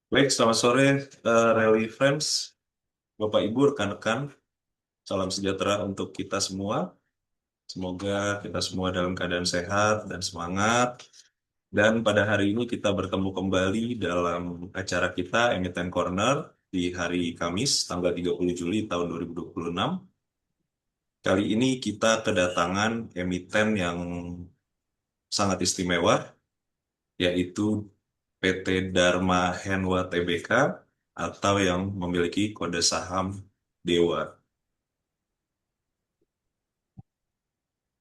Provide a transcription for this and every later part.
Baik, selamat sore, Rally Friends, Bapak Ibu, rekan-rekan. Salam sejahtera untuk kita semua. Semoga kita semua dalam keadaan sehat dan semangat. Dan pada hari ini kita bertemu kembali dalam acara kita, Emiten Corner, di hari Kamis, tanggal 30 Juli tahun 2026. Kali ini kita kedatangan emiten yang sangat istimewa, yaitu PT Dharma Henwa Tbk, atau yang memiliki kode saham Dewa.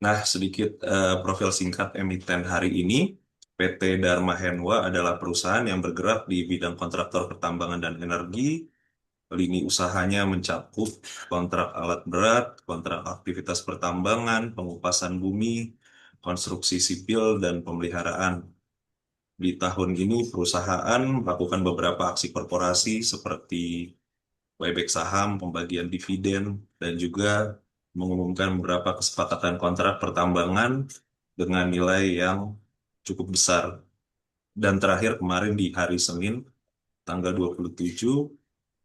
Nah, sedikit profil singkat emiten hari ini. PT Dharma Henwa adalah perusahaan yang bergerak di bidang kontraktor pertambangan dan energi. Lini usahanya mencakup kontrak alat berat, kontrak aktivitas pertambangan, pengupasan bumi, konstruksi sipil, dan pemeliharaan. Di tahun ini, perusahaan melakukan beberapa aksi korporasi seperti buyback saham, pembagian dividen, dan juga mengumumkan beberapa kesepakatan kontrak pertambangan dengan nilai yang cukup besar. Dan terakhir kemarin di hari Senin, tanggal 27,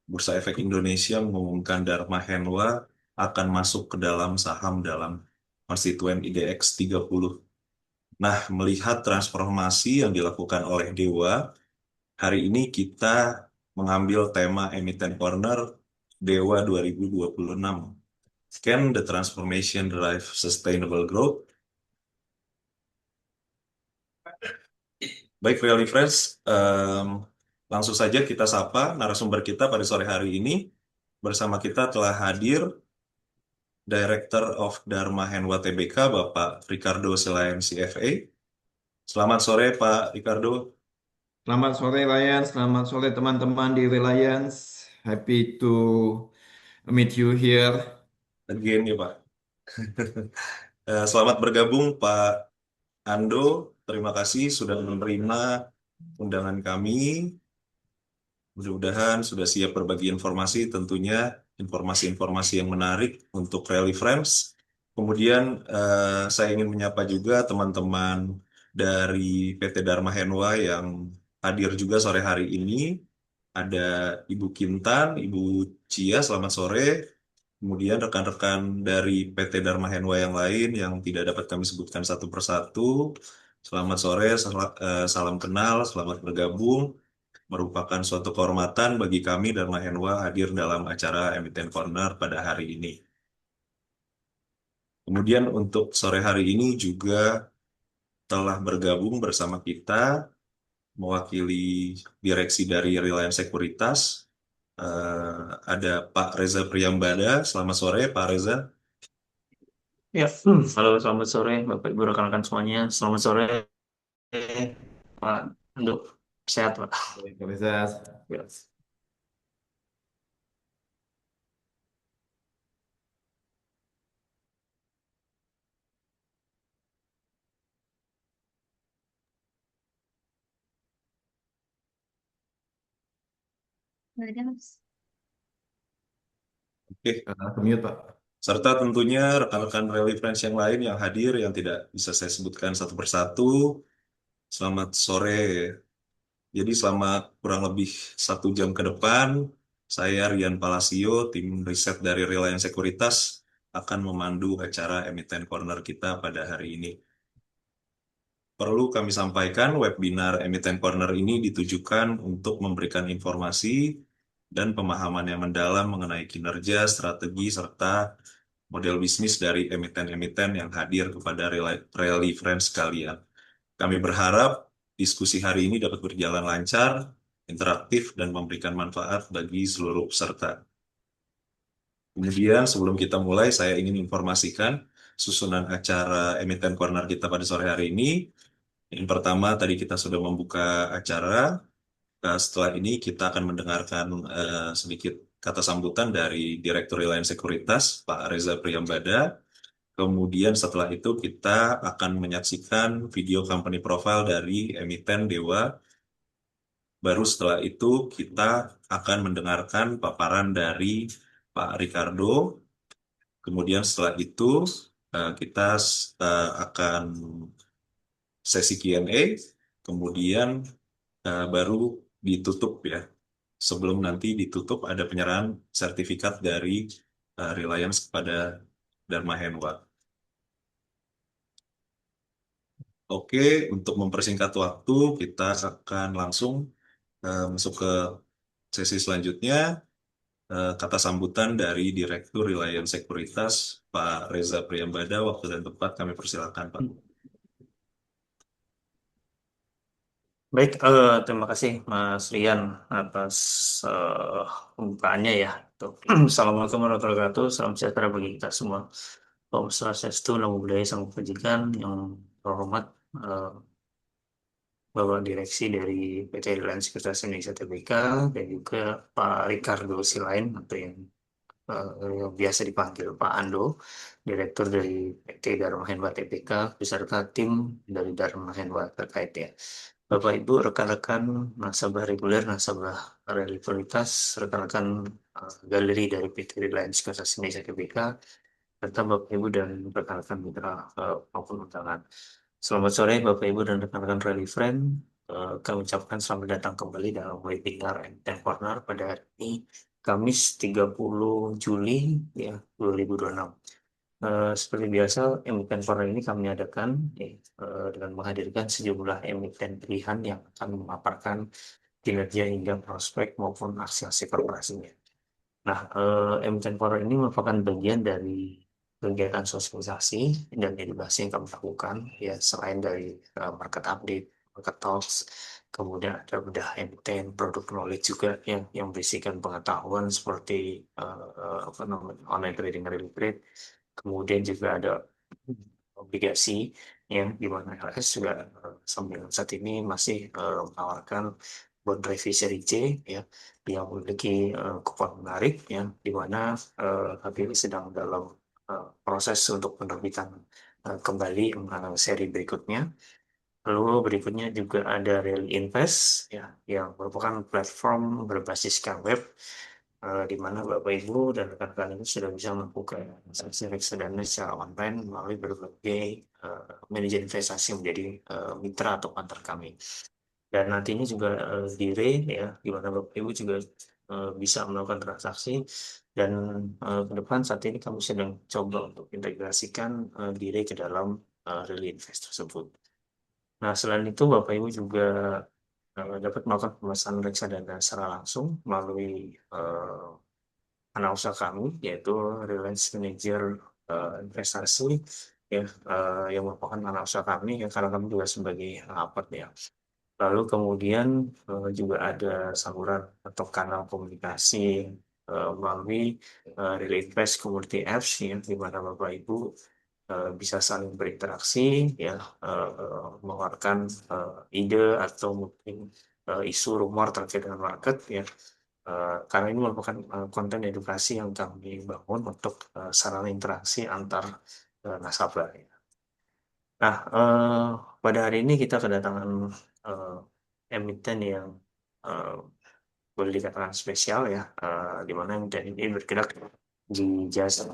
Bursa Efek Indonesia mengumumkan Dharma Henwa akan masuk ke dalam saham dalam konstituen IDX 30. Nah, melihat transformasi yang dilakukan oleh Dewa, hari ini kita mengambil tema Emiten Corner Dewa 2026. Can the transformation drive sustainable growth? Baik, Really Friends, langsung saja kita sapa narasumber kita pada sore hari ini. Bersama kita telah hadir Director of Dharma Henwa Tbk, Bapak Ricardo Selain CFA. Selamat sore, Pak Ricardo. Selamat sore Ryan, selamat sore teman-teman di Reliance. Happy to meet you here. Again ya, Pak. Selamat bergabung, Pak Ando. Terima kasih sudah menerima undangan kami. Mudah-mudahan sudah siap berbagi informasi, tentunya informasi-informasi yang menarik untuk Rally Friends. Kemudian saya ingin menyapa juga teman-teman dari PT Dharma Henwa yang hadir juga sore hari ini. Ada Ibu Kintan, Ibu Cia, selamat sore. Kemudian rekan-rekan dari PT Dharma Henwa yang lain yang tidak dapat kami sebutkan satu persatu. Selamat sore, salam kenal, selamat bergabung. Merupakan suatu kehormatan bagi kami dan Mahenwa hadir dalam acara Emiten Corner pada hari ini. Kemudian untuk sore hari ini juga telah bergabung bersama kita mewakili direksi dari Reliance Sekuritas. Ada Pak Reza Priyambada. Selamat sore, Pak Reza. Ya, halo selamat sore Bapak Ibu rekan-rekan semuanya. Selamat sore Pak Ando. Sehat Pak. Baik, Reza. Ya. Oke. Mute Pak. Serta tentunya rekan-rekan Rally Friends yang lain yang hadir yang tidak bisa saya sebutkan satu persatu. Selamat sore. Jadi selama kurang lebih 1 jam ke depan, saya Rian Palacio, tim riset dari Reliance Sekuritas, akan memandu acara Emiten Corner kita pada hari ini. Perlu kami sampaikan, webinar Emiten Corner ini ditujukan untuk memberikan informasi dan pemahaman yang mendalam mengenai kinerja, strategi, serta model bisnis dari emiten-emiten yang hadir kepada Rally Friends kalian. Kami berharap diskusi hari ini dapat berjalan lancar, interaktif, dan memberikan manfaat bagi seluruh peserta. Kemudian sebelum kita mulai, saya ingin informasikan susunan acara Emiten Corner kita pada sore hari ini. Yang pertama, tadi kita sudah membuka acara. Setelah ini kita akan mendengarkan sedikit kata sambutan dari Direktur Reliance Sekuritas, Pak Reza Priyambada. Kemudian setelah itu kita akan menyaksikan video company profile dari emiten Dewa. Baru setelah itu kita akan mendengarkan paparan dari Pak Ricardo. Kemudian setelah itu kita akan sesi Q&A. Kemudian baru ditutup ya. Sebelum nanti ditutup ada penyerahan sertifikat dari Reliance kepada Dharma Henwa. Oke, untuk mempersingkat waktu, kita akan langsung masuk ke sesi selanjutnya. Kata sambutan dari Direktur Reliance Sekuritas, Pak Reza Priyambada. Waktu dan tempat kami persilakan, Pak. Baik, terima kasih Mas Rian atas pembukaannya ya. Tuh. Assalamualaikum warahmatullahi wabarakatuh. Salam sejahtera bagi kita semua. Om Swastiastu, Namo Buddhaya, Salam Kebajikan. Yang terhormat eh, Bapak Direksi dari PT Reliance Sekuritas Indonesia Tbk dan juga Pak Ricardo Silain atau yang biasa dipanggil Pak Ando, Direktur dari PT Dharma Henwa Tbk beserta tim dari Dharma Henwa terkait ya. Bapak Ibu, rekan-rekan nasabah reguler, nasabah reliabilitas, rekan-rekan galeri dari PT Reliance Sekuritas Indonesia Tbk, serta Bapak Ibu dan rekan-rekan mitra maupun undangan. Selamat sore Bapak Ibu dan rekan-rekan Rally Friend. Kami ucapkan selamat datang kembali dalam webinar M10 Corner pada hari ini, Kamis 30 Juli ya 2026. Seperti biasa, emiten Corner ini kami adakan dengan menghadirkan sejumlah emiten pilihan yang akan memaparkan kinerja hingga prospek maupun aksi-aksi korporasinya. Nah, emiten Corner ini merupakan bagian dari kegiatan sosialisasi dan edukasi yang kami lakukan, ya selain dari market update, market talks, kemudian ada bedah emiten, produk knowledge juga yang berisikan pengetahuan seperti apa namanya online trading, real trade, kemudian juga ada obligasi yang di mana LS juga sambil saat ini masih menawarkan bond review seri C ya yang memiliki kupon menarik ya di mana saat ini sedang dalam proses untuk penerbitan kembali seri berikutnya. Lalu berikutnya juga ada Real Invest ya yang merupakan platform berbasiskan web di mana Bapak Ibu dan rekan-rekan itu sudah bisa melakukan transaksi reksadana secara online melalui berbagai manajer investasi yang menjadi mitra atau partner kami. Dan nantinya juga Dire ya, di mana Bapak Ibu juga bisa melakukan transaksi dan ke depan saat ini kami sedang coba untuk integrasikan Dire ke dalam Real Invest tersebut. Nah, selain itu Bapak Ibu juga dapat melakukan pemesanan reksadana secara langsung melalui anak usaha kami yaitu Reliance Manager Investasi ya yang merupakan anak usaha kami ya karena kami juga sebagai apa ya. Lalu kemudian juga ada saluran atau kanal komunikasi melalui Real Invest Community Apps ya di mana Bapak Ibu bisa saling berinteraksi ya mengeluarkan ide atau mungkin isu rumor terkait dengan market ya. Karena ini merupakan konten edukasi yang kami bangun untuk sarana interaksi antar nasabah. Ya. Nah, pada hari ini kita kedatangan eh, emiten yang eh, boleh dikatakan spesial ya, di mana emiten ini bergerak di jasa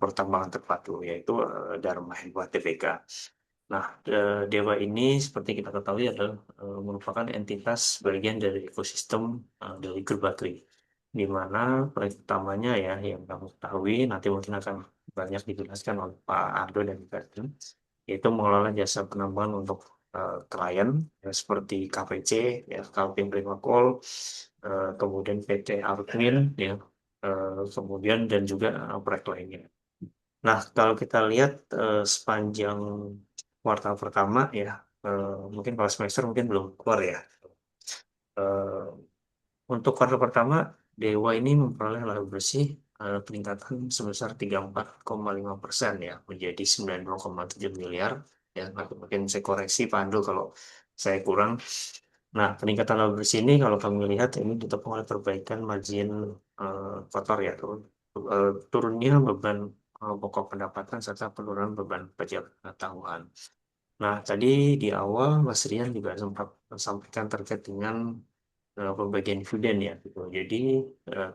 pertambangan terpadu, yaitu Dharma Henwa Tbk. Nah, Dewa ini seperti kita ketahui adalah merupakan entitas bagian dari ekosistem dari grup Bakri, di mana proyek utamanya ya yang kamu ketahui nanti mungkin akan banyak dijelaskan oleh Pak Ardo dan Pak, yaitu mengelola jasa penambangan untuk klien ya, seperti KPC, ya, Kaltim Primakol, kemudian PT Artmin, ya, kemudian dan juga proyek lainnya. Nah, kalau kita lihat sepanjang kuartal pertama ya, mungkin kalau semester mungkin belum keluar ya. Eh, untuk kuartal pertama, Dewa ini memperoleh laba bersih peningkatan sebesar 34,5% ya, menjadi 92,7 miliar. Ya, mungkin saya koreksi Pak Ando kalau saya kurang. Nah, peningkatan laba bersih ini kalau kami lihat ini ditopang oleh perbaikan margin kotor ya, turunnya beban pokok pendapatan serta penurunan beban pajak pengetahuan. Nah, tadi di awal Mas Rian juga sempat sampaikan terkait dengan pembagian dividen ya gitu. Jadi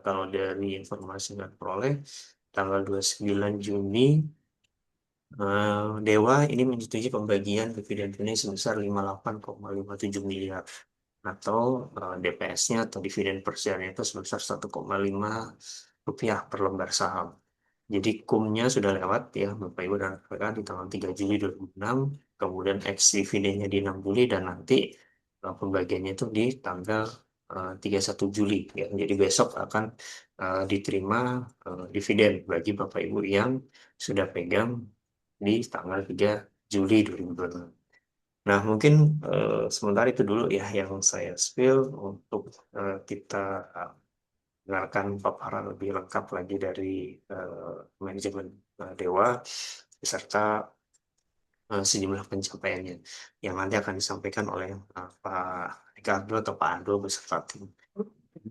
kalau dari informasi yang kami peroleh tanggal 29 Juni Dewa ini menyetujui pembagian dividen tunai sebesar 58,57 miliar. atau DPS-nya atau dividen per share-nya itu sebesar 1,5 rupiah per lembar saham. Jadi kumnya sudah lewat ya Bapak Ibu dan rekan di tanggal 3 Juli 2006, kemudian ex dividennya di 6 Juli dan nanti pembagiannya itu di tanggal 31 Juli ya. Jadi besok akan diterima dividen bagi Bapak Ibu yang sudah pegang di tanggal 3 Juli 2026. Nah, mungkin sementara itu dulu ya yang saya spill untuk kita dengarkan paparan lebih lengkap lagi dari manajemen Dewa beserta sejumlah pencapaiannya yang nanti akan disampaikan oleh Pak Ricardo atau Pak Ando beserta tim.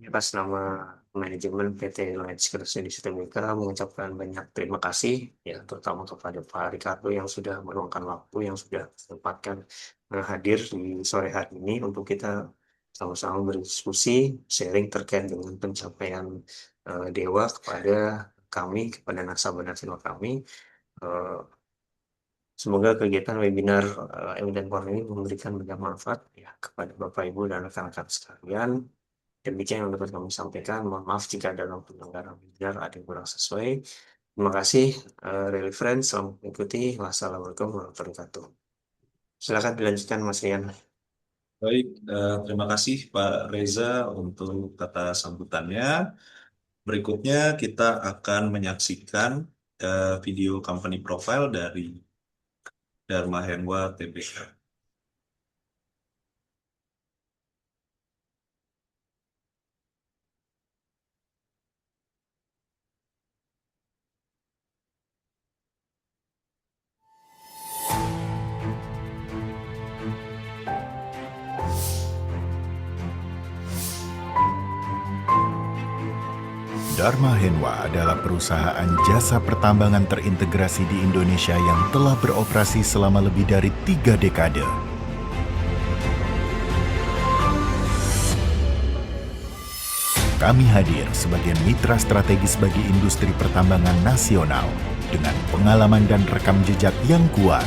Atas nama manajemen PT Light Security Indonesia Tbk mengucapkan banyak terima kasih ya terutama kepada Pak Ricardo yang sudah meluangkan waktu yang sudah sempatkan hadir di sore hari ini untuk kita sama-sama berdiskusi sharing terkait dengan pencapaian Dewa kepada kami kepada nasabah-nasabah kami. Semoga kegiatan webinar Emiten Forum ini memberikan banyak manfaat ya kepada Bapak Ibu dan rekan-rekan sekalian. Demikian yang dapat kami sampaikan. Mohon maaf jika dalam penyelenggaraan webinar ada yang kurang sesuai. Terima kasih, really friends. Selamat mengikuti. Wassalamualaikum warahmatullahi wabarakatuh. Silakan dilanjutkan, Mas Rian. Baik, terima kasih Pak Reza untuk kata sambutannya. Berikutnya kita akan menyaksikan video company profile dari Dharma Henwa Tbk. Dharma Henwa adalah perusahaan jasa pertambangan terintegrasi di Indonesia yang telah beroperasi selama lebih dari 3 dekade. Kami hadir sebagai mitra strategis bagi industri pertambangan nasional dengan pengalaman dan rekam jejak yang kuat.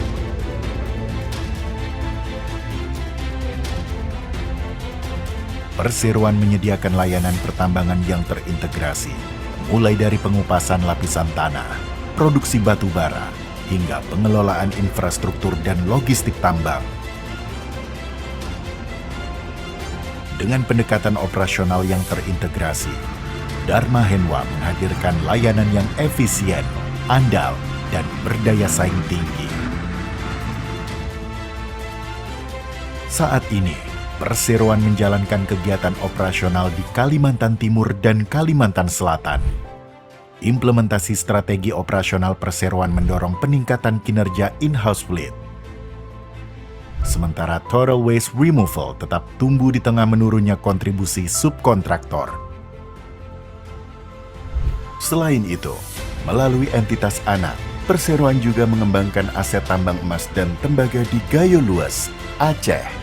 Perseroan menyediakan layanan pertambangan yang terintegrasi, mulai dari pengupasan lapisan tanah, produksi batu bara, hingga pengelolaan infrastruktur dan logistik tambang. Dengan pendekatan operasional yang terintegrasi, Dharma Henwa menghadirkan layanan yang efisien, andal, dan berdaya saing tinggi. Saat ini, Perseroan menjalankan kegiatan operasional di Kalimantan Timur dan Kalimantan Selatan. Implementasi strategi operasional Perseroan mendorong peningkatan kinerja in-house fleet. Sementara total waste removal tetap tumbuh di tengah menurunnya kontribusi subkontraktor. Selain itu, melalui entitas anak, Perseroan juga mengembangkan aset tambang emas dan tembaga di Gayo Lues, Aceh.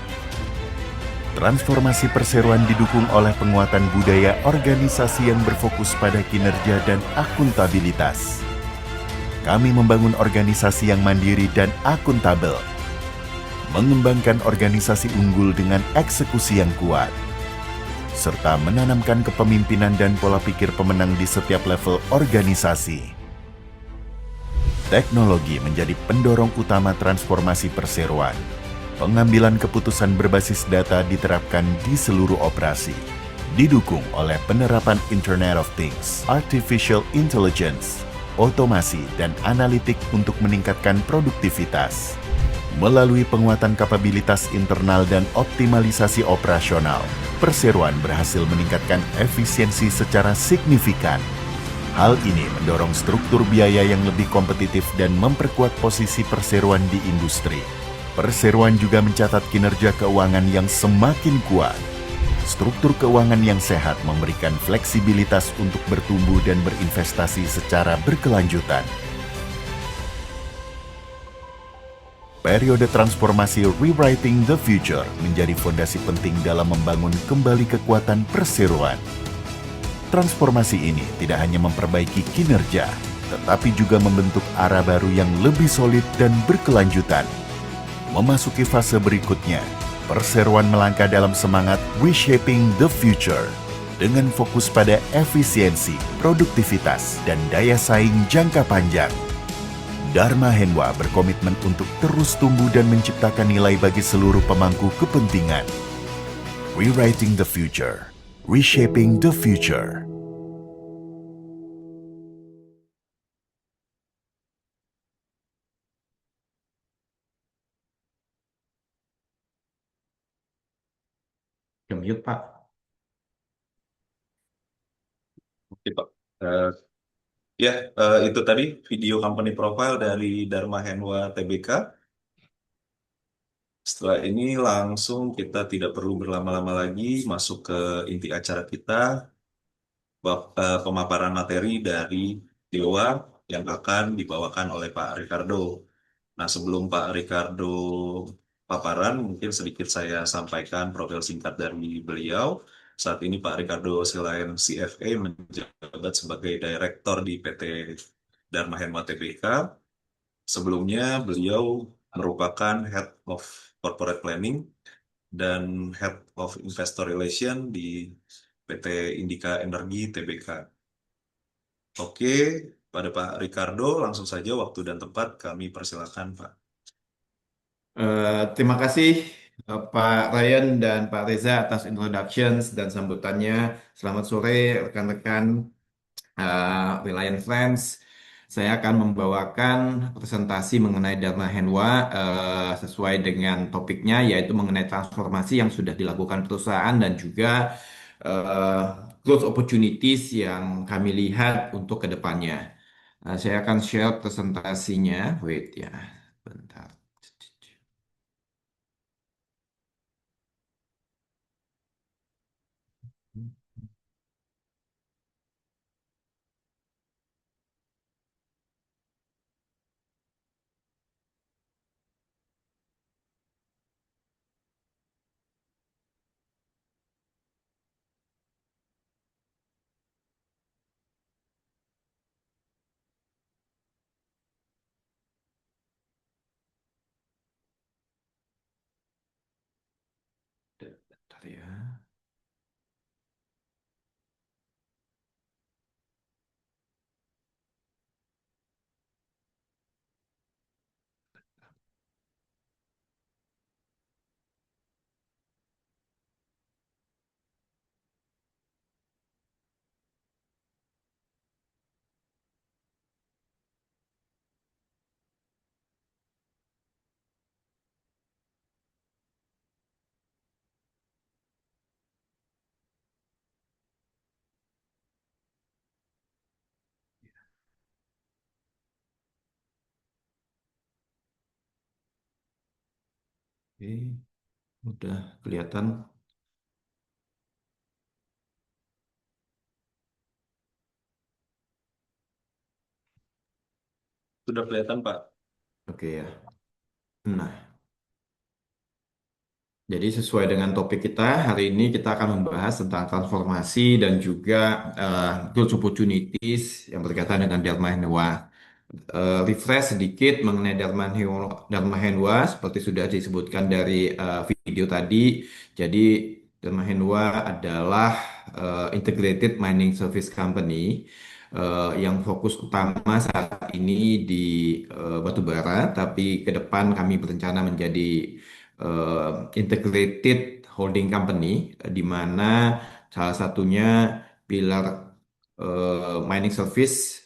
Transformasi perseroan didukung oleh penguatan budaya organisasi yang berfokus pada kinerja dan akuntabilitas. Kami membangun organisasi yang mandiri dan akuntabel, mengembangkan organisasi unggul dengan eksekusi yang kuat, serta menanamkan kepemimpinan dan pola pikir pemenang di setiap level organisasi. Teknologi menjadi pendorong utama transformasi perseroan. Pengambilan keputusan berbasis data diterapkan di seluruh operasi, didukung oleh penerapan Internet of Things, Artificial Intelligence, otomasi, dan analitik untuk meningkatkan produktivitas. Melalui penguatan kapabilitas internal dan optimalisasi operasional, perseroan berhasil meningkatkan efisiensi secara signifikan. Hal ini mendorong struktur biaya yang lebih kompetitif dan memperkuat posisi perseroan di industri. Perseroan juga mencatat kinerja keuangan yang semakin kuat. Struktur keuangan yang sehat memberikan fleksibilitas untuk bertumbuh dan berinvestasi secara berkelanjutan. Periode transformasi Rewriting the Future menjadi fondasi penting dalam membangun kembali kekuatan perseroan. Transformasi ini tidak hanya memperbaiki kinerja, tetapi juga membentuk arah baru yang lebih solid dan berkelanjutan. Memasuki fase berikutnya, Perseroan melangkah dalam semangat Reshaping the Future dengan fokus pada efisiensi, produktivitas, dan daya saing jangka panjang. Dharma Henwa berkomitmen untuk terus tumbuh dan menciptakan nilai bagi seluruh pemangku kepentingan. Rewriting the Future, Reshaping the Future. Mute, Pak. Oke, Pak. Eh, ya, itu tadi video company profile dari Dharma Henwa Tbk. Setelah ini langsung kita tidak perlu berlama-lama lagi masuk ke inti acara kita, pemaparan materi dari Dewa yang akan dibawakan oleh Pak Ricardo. Nah, sebelum Pak Ricardo paparan, mungkin sedikit saya sampaikan profil singkat dari beliau. Saat ini Pak Ricardo selain CFA menjabat sebagai Direktur di PT Dharma Henwa Tbk. Sebelumnya beliau merupakan Head of Corporate Planning dan Head of Investor Relation di PT Indika Energi Tbk. Oke, pada Pak Ricardo, langsung saja waktu dan tempat kami persilakan, Pak. Terima kasih Pak Ryan dan Pak Reza atas introductions dan sambutannya. Selamat sore rekan-rekan Reliance Friends. Saya akan membawakan presentasi mengenai Dharma Henwa sesuai dengan topiknya yaitu mengenai transformasi yang sudah dilakukan perusahaan dan juga eh, growth opportunities yang kami lihat untuk ke depannya. Saya akan share presentasinya. Wait ya, bentar. Bentar ya. Oke, udah kelihatan. Sudah kelihatan, Pak. Oke ya. Nah, jadi sesuai dengan topik kita, hari ini kita akan membahas tentang transformasi dan juga growth opportunities yang berkaitan dengan Dharma Henwa. Refresh sedikit mengenai Dharma Henwa seperti sudah disebutkan dari video tadi. Jadi Dharma Henwa adalah integrated mining service company yang fokus utama saat ini di batu bara, tapi ke depan kami berencana menjadi integrated holding company, di mana salah satunya pilar mining service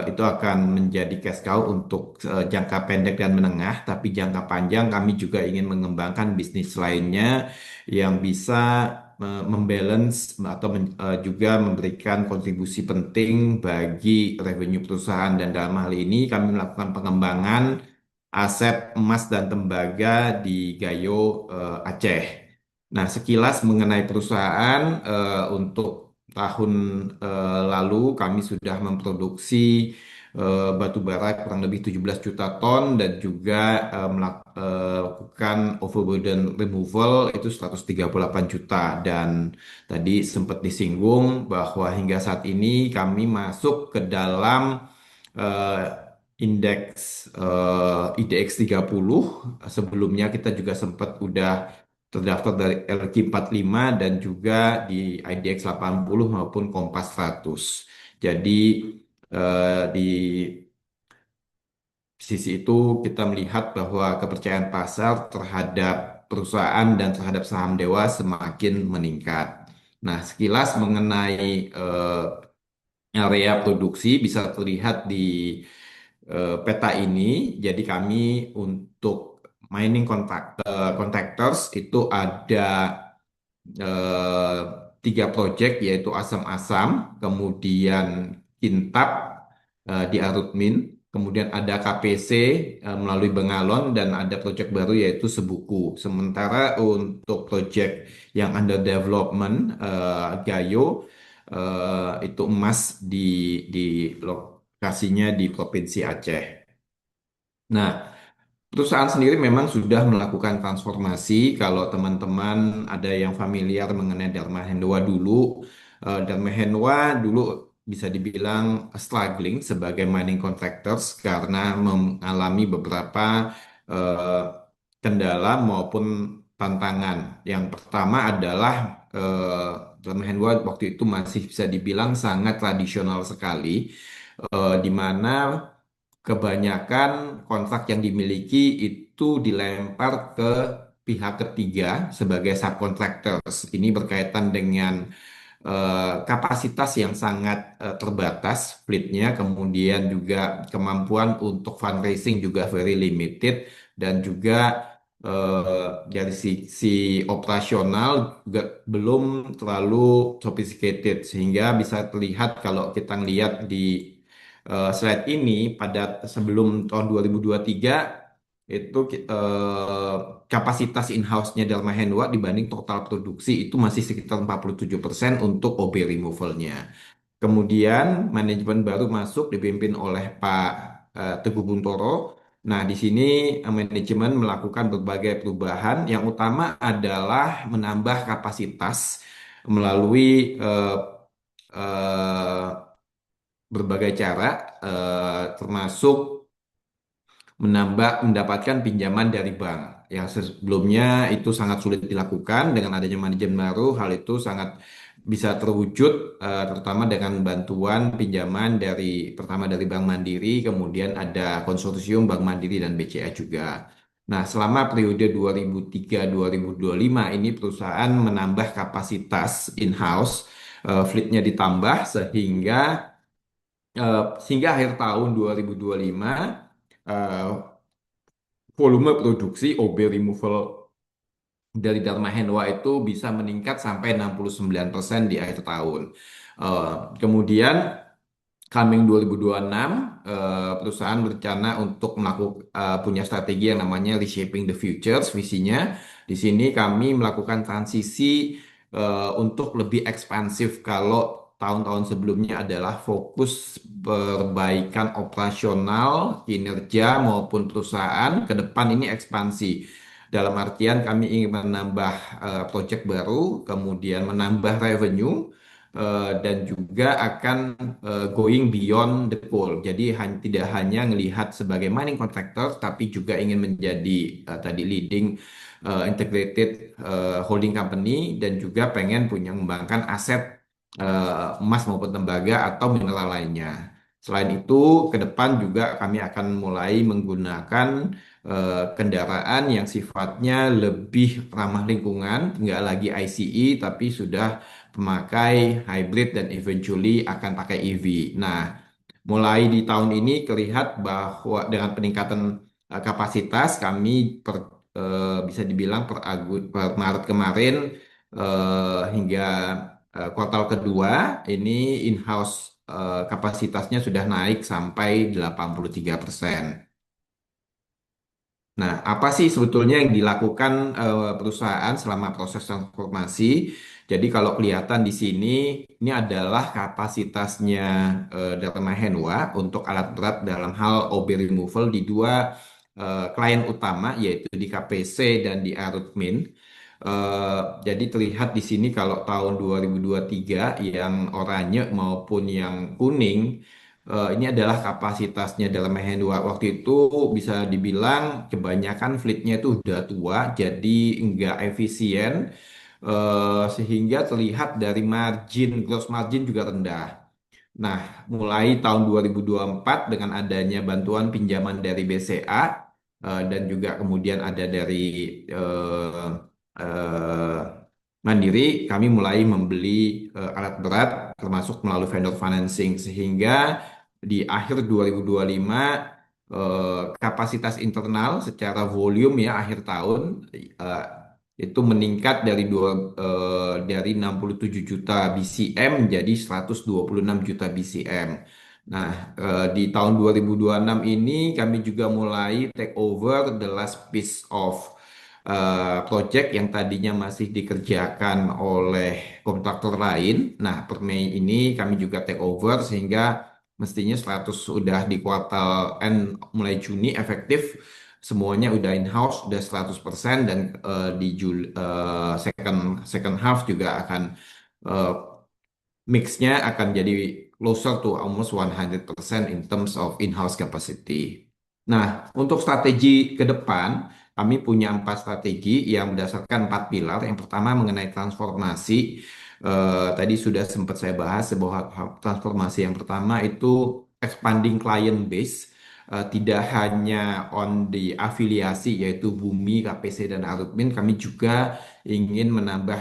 itu akan menjadi cash cow untuk jangka pendek dan menengah, tapi jangka panjang kami juga ingin mengembangkan bisnis lainnya yang bisa membalance atau juga memberikan kontribusi penting bagi revenue perusahaan dan dalam hal ini kami melakukan pengembangan aset emas dan tembaga di Gayo Aceh. Nah, sekilas mengenai perusahaan untuk tahun lalu kami sudah memproduksi batu bara kurang lebih 17 juta ton dan juga melakukan overburden removal itu 138 juta dan tadi sempat disinggung bahwa hingga saat ini kami masuk ke dalam eh, indeks IDX 30. Sebelumnya kita juga sempat udah terdaftar dari LQ45 dan juga di IDX 80 maupun Kompas 100. Jadi di sisi itu kita melihat bahwa kepercayaan pasar terhadap perusahaan dan terhadap saham Dewa semakin meningkat. Nah, sekilas mengenai area produksi bisa terlihat di peta ini. Jadi kami untuk mining contractors itu ada eh, 3 proyek yaitu Asam-Asam, kemudian Kintab di Arutmin, kemudian ada KPC melalui Bengalon dan ada proyek baru yaitu Sebuku. Sementara untuk proyek yang under development Gayo itu emas di lokasinya di Provinsi Aceh. Nah, perusahaan sendiri memang sudah melakukan transformasi. Kalau teman-teman ada yang familiar mengenai Dharma Hendwa dulu, Dharma Hendwa dulu bisa dibilang struggling sebagai mining contractors karena mengalami beberapa eh, kendala maupun tantangan. Yang pertama adalah Dharma Hendwa waktu itu masih bisa dibilang sangat tradisional sekali, di mana kebanyakan kontrak yang dimiliki itu dilempar ke pihak ketiga sebagai subcontractors. Ini berkaitan dengan kapasitas yang sangat terbatas fleetnya, kemudian juga kemampuan untuk fundraising juga very limited, dan juga dari sisi operasional juga belum terlalu sophisticated, sehingga bisa terlihat kalau kita lihat di slide ini pada sebelum tahun 2023 itu kapasitas in-house-nya Dharma Hendwa dibanding total produksi itu masih sekitar 47% untuk OB removal-nya. Kemudian manajemen baru masuk dipimpin oleh Pak Teguh Buntoro. Nah, di sini manajemen melakukan berbagai perubahan. Yang utama adalah menambah kapasitas melalui eh, berbagai cara, termasuk mendapatkan pinjaman dari bank yang sebelumnya itu sangat sulit dilakukan. Dengan adanya manajemen baru, hal itu sangat bisa terwujud, terutama dengan bantuan pinjaman pertama dari Bank Mandiri, kemudian ada konsorsium Bank Mandiri dan BCA juga. Nah, selama periode 2003-2025 ini perusahaan menambah kapasitas in-house, fleetnya ditambah sehingga akhir tahun 2025 eh, volume produksi OB removal dari Dharma Hendwa itu bisa meningkat sampai 69% di akhir tahun. Eh, Kemudian coming 2026, perusahaan berencana untuk punya strategi yang namanya Reshaping the Futures, visinya. Di sini kami melakukan transisi untuk lebih ekspansif. Kalau tahun-tahun sebelumnya adalah fokus perbaikan operasional, kinerja maupun perusahaan, ke depan ini ekspansi. Dalam artian kami ingin menambah proyek baru, kemudian menambah revenue, dan juga akan going beyond the goal. Jadi tidak hanya melihat sebagai mining contractor, tapi juga ingin menjadi tadi leading integrated holding company, dan juga pengen punya mengembangkan aset emas maupun tembaga atau mineral lainnya. Selain itu, ke depan juga kami akan mulai menggunakan kendaraan yang sifatnya lebih ramah lingkungan, nggak lagi ICE, tapi sudah pemakai hybrid dan eventually akan pakai EV. Nah, mulai di tahun ini terlihat bahwa dengan peningkatan kapasitas kami bisa dibilang per Maret kemarin hingga kuartal kedua ini in-house kapasitasnya sudah naik sampai 83%. Nah, apa sih sebetulnya yang dilakukan perusahaan selama proses transformasi? Jadi kalau kelihatan di sini, ini adalah kapasitasnya Dharma Hendwa untuk alat berat dalam hal OB removal di dua klien utama, yaitu di KPC dan di Arutmin. Jadi terlihat di sini kalau tahun 2023 yang oranye maupun yang kuning Ini adalah kapasitasnya dalam Mahendra. Waktu itu bisa dibilang kebanyakan fleetnya itu udah tua, jadi nggak efisien, sehingga terlihat dari margin, gross margin juga rendah. Nah, mulai tahun 2024 dengan adanya bantuan pinjaman dari BCA, dan juga kemudian ada dari eh, eh, Mandiri, kami mulai membeli alat berat termasuk melalui vendor financing, sehingga di akhir 2025 kapasitas internal secara volume ya akhir tahun eh, itu meningkat dari 67 juta BCM menjadi 126 juta BCM. Nah, di tahun 2026 ini kami juga mulai take over the last piece of project yang tadinya masih dikerjakan oleh kontraktor lain. Nah, per Mei ini kami juga take over sehingga mestinya 100 sudah di kuartal N mulai Juni efektif semuanya udah in-house, udah 100% dan di second second half juga akan eh, mix-nya akan jadi closer to almost 100% in terms of in-house capacity. Nah, untuk strategi ke depan, kami punya 4 strategi yang berdasarkan 4 pilar. Yang pertama mengenai transformasi. Tadi sudah sempat saya bahas sebuah transformasi yang pertama itu expanding client base. Tidak hanya on the afiliasi yaitu Bumi, KPC, dan Arutmin, kami juga ingin menambah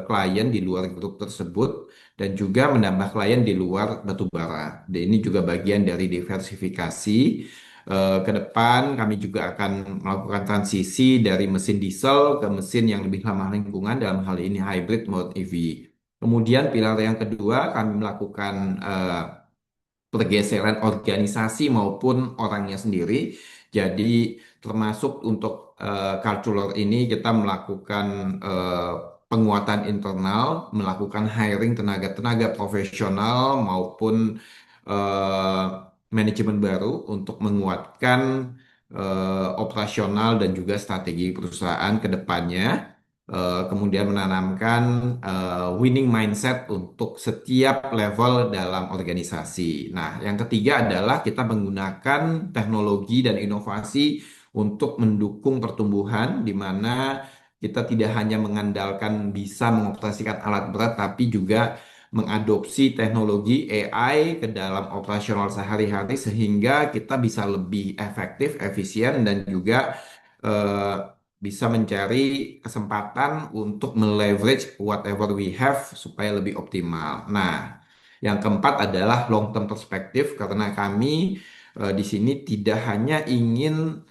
klien di luar grup tersebut dan juga menambah klien di luar batubara. Dan ini juga bagian dari diversifikasi. Ke depan kami juga akan melakukan transisi dari mesin diesel ke mesin yang lebih ramah lingkungan, dalam hal ini hybrid mode EV. Kemudian pilar yang kedua kami melakukan pergeseran organisasi maupun orangnya sendiri. Jadi termasuk untuk cultural ini kita melakukan penguatan internal, melakukan hiring tenaga-tenaga profesional maupun eh, manajemen baru untuk menguatkan operasional dan juga strategi perusahaan ke depannya. Kemudian menanamkan winning mindset untuk setiap level dalam organisasi. Nah, yang ketiga adalah kita menggunakan teknologi dan inovasi untuk mendukung pertumbuhan, di mana kita tidak hanya mengandalkan bisa mengoperasikan alat berat, tapi juga mengadopsi teknologi AI ke dalam operasional sehari-hari sehingga kita bisa lebih efektif, efisien, dan juga eh, bisa mencari kesempatan untuk meleverage whatever we have supaya lebih optimal. Nah, yang keempat adalah long term perspektif karena kami di sini tidak hanya ingin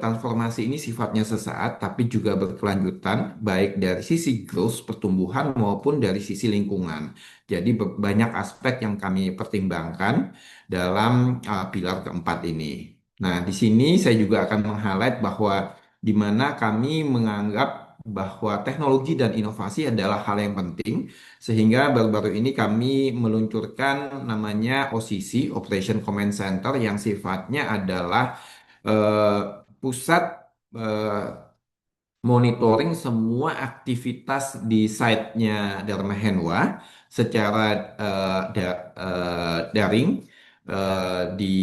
transformasi ini sifatnya sesaat, tapi juga berkelanjutan, baik dari sisi growth, pertumbuhan, maupun dari sisi lingkungan. Jadi banyak aspek yang kami pertimbangkan dalam pilar keempat ini. Nah, di sini saya juga akan meng-highlight bahwa di mana kami menganggap bahwa teknologi dan inovasi adalah hal yang penting, sehingga baru-baru ini kami meluncurkan namanya OCC, Operation Command Center, yang sifatnya adalah eh, pusat eh, monitoring semua aktivitas di site-nya Dharma Henwa secara daring di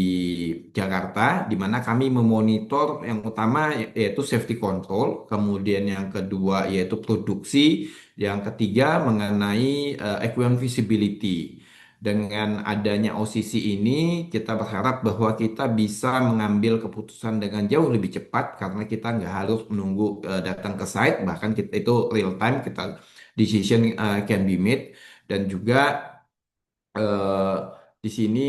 Jakarta, di mana kami memonitor yang utama yaitu safety control, kemudian yang kedua yaitu produksi, yang ketiga mengenai equipment visibility. Dengan adanya OCC ini, kita berharap bahwa kita bisa mengambil keputusan dengan jauh lebih cepat karena kita nggak harus menunggu datang ke site, bahkan kita itu real time, kita decision can be made, dan juga eh, di sini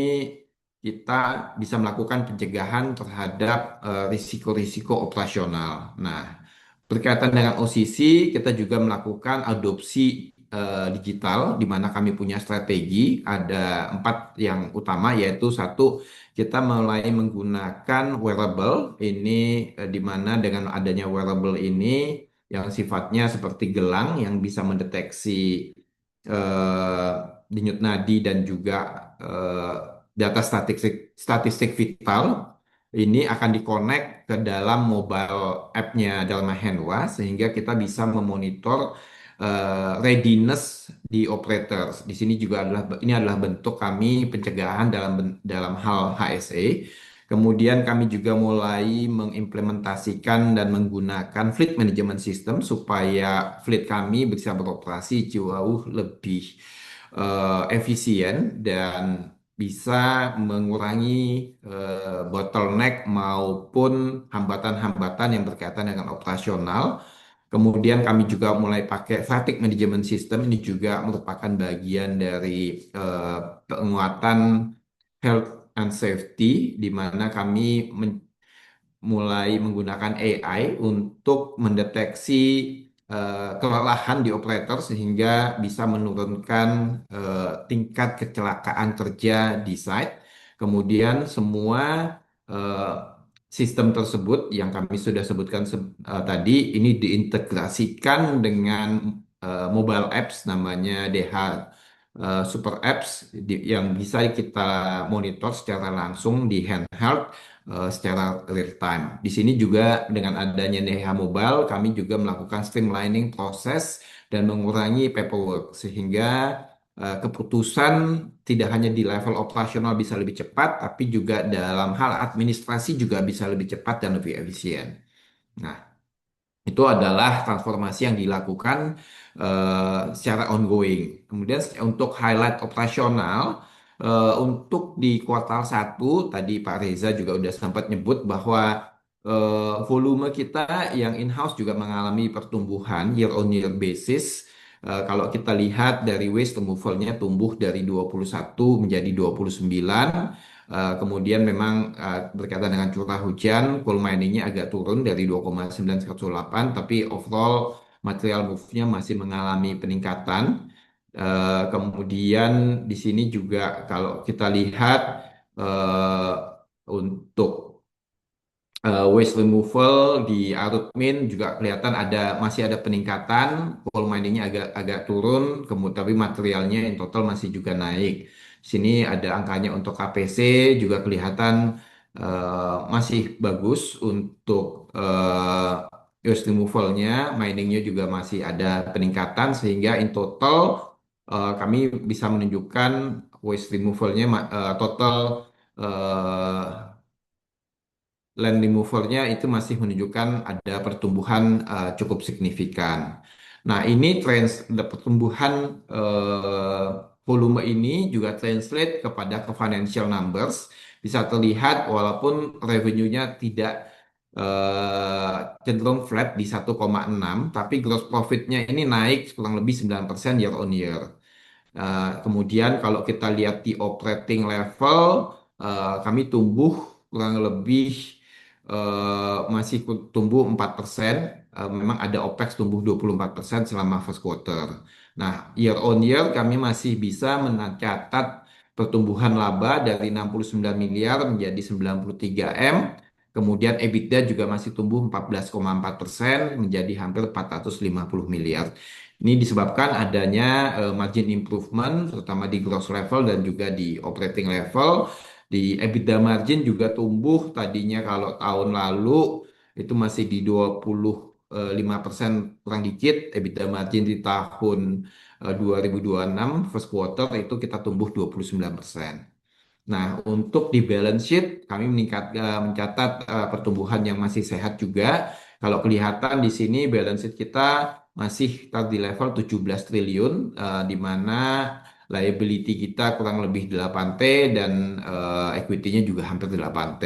kita bisa melakukan pencegahan terhadap risiko-risiko operasional. Nah, berkaitan dengan OCC, kita juga melakukan adopsi digital, di mana kami punya strategi. Ada 4 yang utama, yaitu satu, kita mulai menggunakan wearable. Ini di mana dengan adanya wearable ini yang sifatnya seperti gelang yang bisa mendeteksi eh, denyut nadi dan juga eh, data statistik vital ini akan dikonek ke dalam mobile app-nya Dalma Henwa sehingga kita bisa memonitor readiness di operators. Di sini juga adalah bentuk kami pencegahan dalam hal HSE. Kemudian kami juga mulai mengimplementasikan dan menggunakan fleet management system supaya fleet kami bisa beroperasi jauh lebih efisien dan bisa mengurangi bottleneck maupun hambatan-hambatan yang berkaitan dengan operasional. Kemudian kami juga mulai pakai fatigue management system. Ini juga merupakan bagian dari penguatan health and safety, di mana kami mulai menggunakan AI untuk mendeteksi kelelahan di operator sehingga bisa menurunkan tingkat kecelakaan kerja di site. Kemudian semua eh, sistem tersebut yang kami sudah sebutkan tadi ini diintegrasikan dengan mobile apps namanya DH Super Apps yang bisa kita monitor secara langsung di handheld secara real time. Di sini juga dengan adanya NEHA Mobile, kami juga melakukan streamlining proses dan mengurangi paperwork sehingga keputusan tidak hanya di level operasional bisa lebih cepat, tapi juga dalam hal administrasi juga bisa lebih cepat dan lebih efisien. Nah, itu adalah transformasi yang dilakukan secara ongoing. Kemudian untuk highlight operasional, untuk di kuartal 1 tadi Pak Reza juga udah sempat nyebut bahwa volume kita yang in-house juga mengalami pertumbuhan year on year basis. Kalau kita lihat dari waste removalnya tumbuh dari 21 menjadi 29. Kemudian memang berkaitan dengan curah hujan, coal miningnya agak turun dari 2,9108, tapi overall material move-nya masih mengalami peningkatan. Kemudian di sini juga kalau kita lihat untuk waste removal di Arutmin juga kelihatan masih ada peningkatan, coal miningnya agak turun, kemudian tapi materialnya in total masih juga naik. Sini ada angkanya untuk KPC juga kelihatan masih bagus untuk waste removalnya, miningnya juga masih ada peningkatan sehingga in total kami bisa menunjukkan waste removalnya total eh, land removalnya itu masih menunjukkan ada pertumbuhan cukup signifikan. Nah, ini pertumbuhan eh, volume ini juga translate kepada ke financial numbers. Bisa terlihat walaupun revenue-nya tidak cenderung flat di 1,6, tapi gross profit-nya ini naik kurang lebih 9% year on year. Kemudian kalau kita lihat di operating level, kami tumbuh kurang lebih masih tumbuh 4%. Memang ada OPEX tumbuh 24% selama first quarter. Nah, year on year kami masih bisa mencatat pertumbuhan laba dari 69 miliar menjadi 93 M. Kemudian EBITDA juga masih tumbuh 14,4% menjadi hampir 450 miliar. Ini disebabkan adanya margin improvement terutama di gross level dan juga di operating level. Di EBITDA margin juga tumbuh tadinya kalau tahun lalu itu masih di 25% kurang dikit. EBITDA margin di tahun 2026 first quarter itu kita tumbuh 29%. Nah, untuk di balance sheet kami mencatat pertumbuhan yang masih sehat juga. Kalau kelihatan di sini balance sheet kita masih di level 17 triliun, di mana liability kita kurang lebih 8T dan equity-nya juga hampir 8T.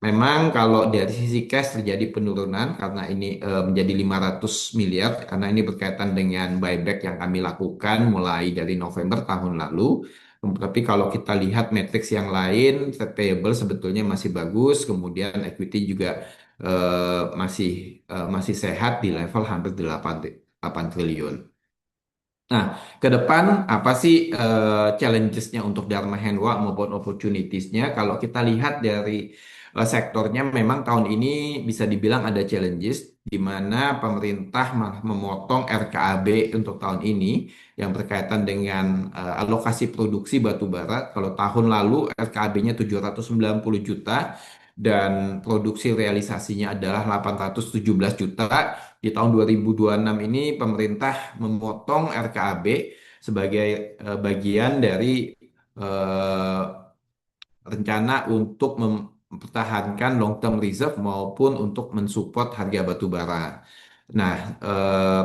Memang kalau dari sisi cash terjadi penurunan karena ini menjadi 500 miliar karena ini berkaitan dengan buyback yang kami lakukan mulai dari November tahun lalu. Tapi kalau kita lihat matriks yang lain, trade payable sebetulnya masih bagus, kemudian equity juga masih sehat di level hampir 8 triliun. Nah, ke depan apa sih challenges-nya untuk Dharma Henwa maupun opportunities-nya? Kalau kita lihat dari sektornya memang tahun ini bisa dibilang ada challenges di mana pemerintah malah memotong RKAB untuk tahun ini yang berkaitan dengan alokasi produksi batu bara. Kalau tahun lalu RKAB-nya 790 juta dan produksi realisasinya adalah 817 juta. Di tahun 2026 ini pemerintah memotong RKAB sebagai bagian dari eh, rencana untuk mempertahankan long term reserve maupun untuk mensupport harga batu bara. Nah,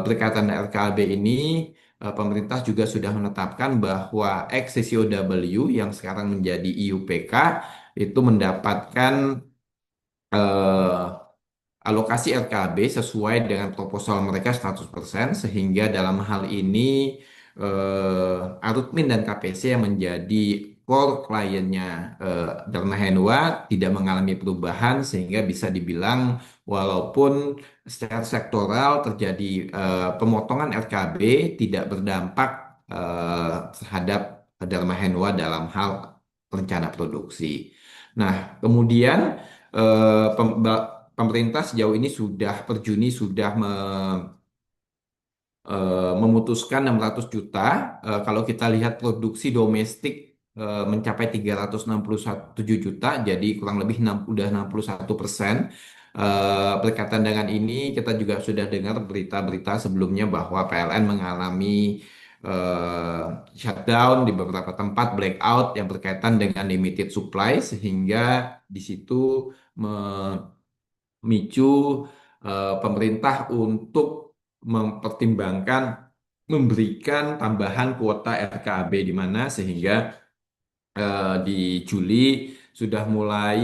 berkaitan RKAB ini, pemerintah juga sudah menetapkan bahwa ex-CCOW yang sekarang menjadi IUPK itu mendapatkan eh, alokasi RKB sesuai dengan proposal mereka 100% sehingga dalam hal ini Arutmin dan KPC yang menjadi core kliennya Dharma Henwa tidak mengalami perubahan sehingga bisa dibilang walaupun secara sektoral terjadi pemotongan RKB tidak berdampak terhadap Dharma Henwa dalam hal rencana produksi. Nah, kemudian pemerintah sejauh ini sudah per Juni sudah memutuskan 600 juta. Kalau kita lihat produksi domestik mencapai 367 juta, jadi kurang lebih udah 61%. Berkaitan dengan ini, kita juga sudah dengar berita-berita sebelumnya bahwa PLN mengalami eh, shutdown di beberapa tempat, blackout yang berkaitan dengan limited supply, sehingga di situ memicu pemerintah untuk mempertimbangkan memberikan tambahan kuota RKAB di mana sehingga di Juli sudah mulai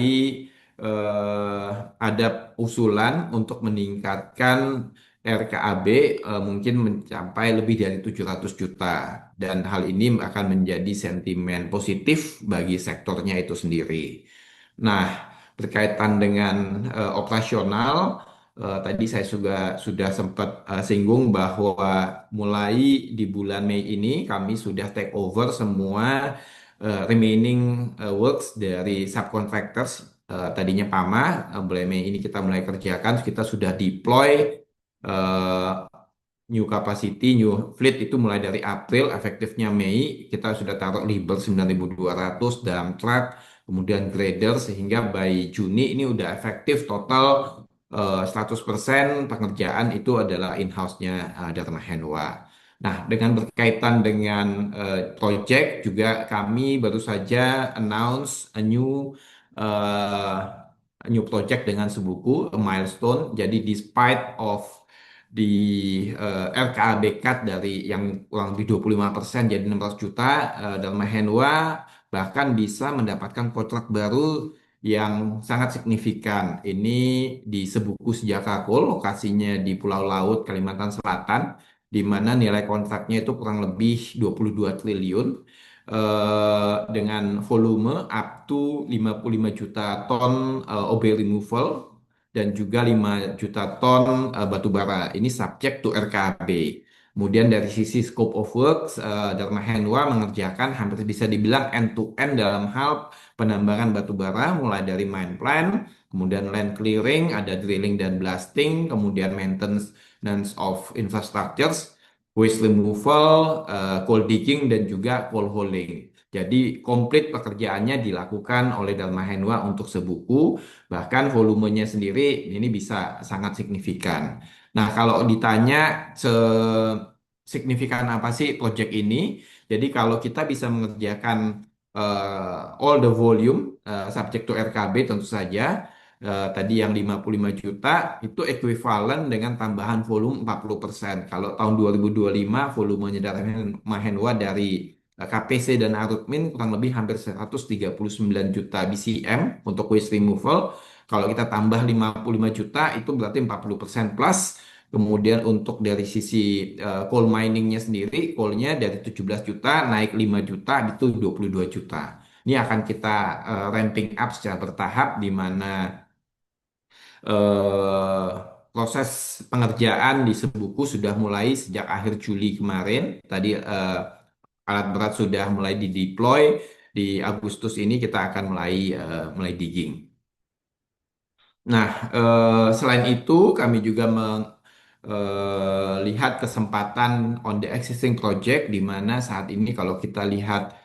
eh, ada usulan untuk meningkatkan RKAB mungkin mencapai lebih dari 700 juta dan hal ini akan menjadi sentimen positif bagi sektornya itu sendiri. Nah, berkaitan dengan operasional, tadi saya sudah sempat singgung bahwa mulai di bulan Mei ini kami sudah take over semua remaining works dari subcontractors. Tadinya PAMA, mulai Mei ini kita mulai kerjakan, kita sudah deploy eh, new capacity, new fleet itu mulai dari April, efektifnya Mei, kita sudah taruh Liber 9.200 dalam truck, kemudian grader, sehingga by Juni ini udah efektif total 100% pengerjaan itu adalah in-house-nya Dharma Henwa. Nah, dengan berkaitan dengan project juga kami baru saja announce uh, a new project dengan Sebuku, a milestone. Jadi despite of di RKAB cut dari yang kurang lebih 25% jadi 600 juta, Dharma Henwa bahkan bisa mendapatkan kontrak baru yang sangat signifikan. Ini di Sebuku Sejahtera Coal, lokasinya di Pulau Laut, Kalimantan Selatan, di mana nilai kontraknya itu kurang lebih 22 triliun dengan volume up to 55 juta ton OB removal dan juga 5 juta ton batu bara. Ini subject to RKB. Kemudian dari sisi scope of works, Dharma Henwa mengerjakan hampir bisa dibilang end to end dalam hal penambangan batu bara, mulai dari mine plan, kemudian land clearing, ada drilling dan blasting, kemudian maintenance of infrastructures, waste removal, coal digging, dan juga coal hauling. Jadi komplit pekerjaannya dilakukan oleh Dharma Henwa untuk Sebuku, bahkan volumenya sendiri ini bisa sangat signifikan. Nah, kalau ditanya signifikan apa sih proyek ini? Jadi kalau kita bisa mengerjakan all the volume subject to RKB tentu saja tadi yang 55 juta itu ekuivalen dengan tambahan volume 40%. Kalau tahun 2025 volumenya dari Mahenwa dari KPC dan Arutmin kurang lebih hampir 139 juta BCM untuk waste removal. Kalau kita tambah 55 juta itu berarti 40% plus. Kemudian untuk dari sisi coal miningnya sendiri, coalnya dari 17 juta naik 5 juta itu 22 juta. Ini akan kita ramping up secara bertahap di mana eh, proses pengerjaan di Sebuku sudah mulai sejak akhir Juli kemarin. Tadi alat berat sudah mulai dideploy. Di Agustus ini kita akan mulai digging. Nah, selain itu kami juga melihat kesempatan on the existing project di mana saat ini kalau kita lihat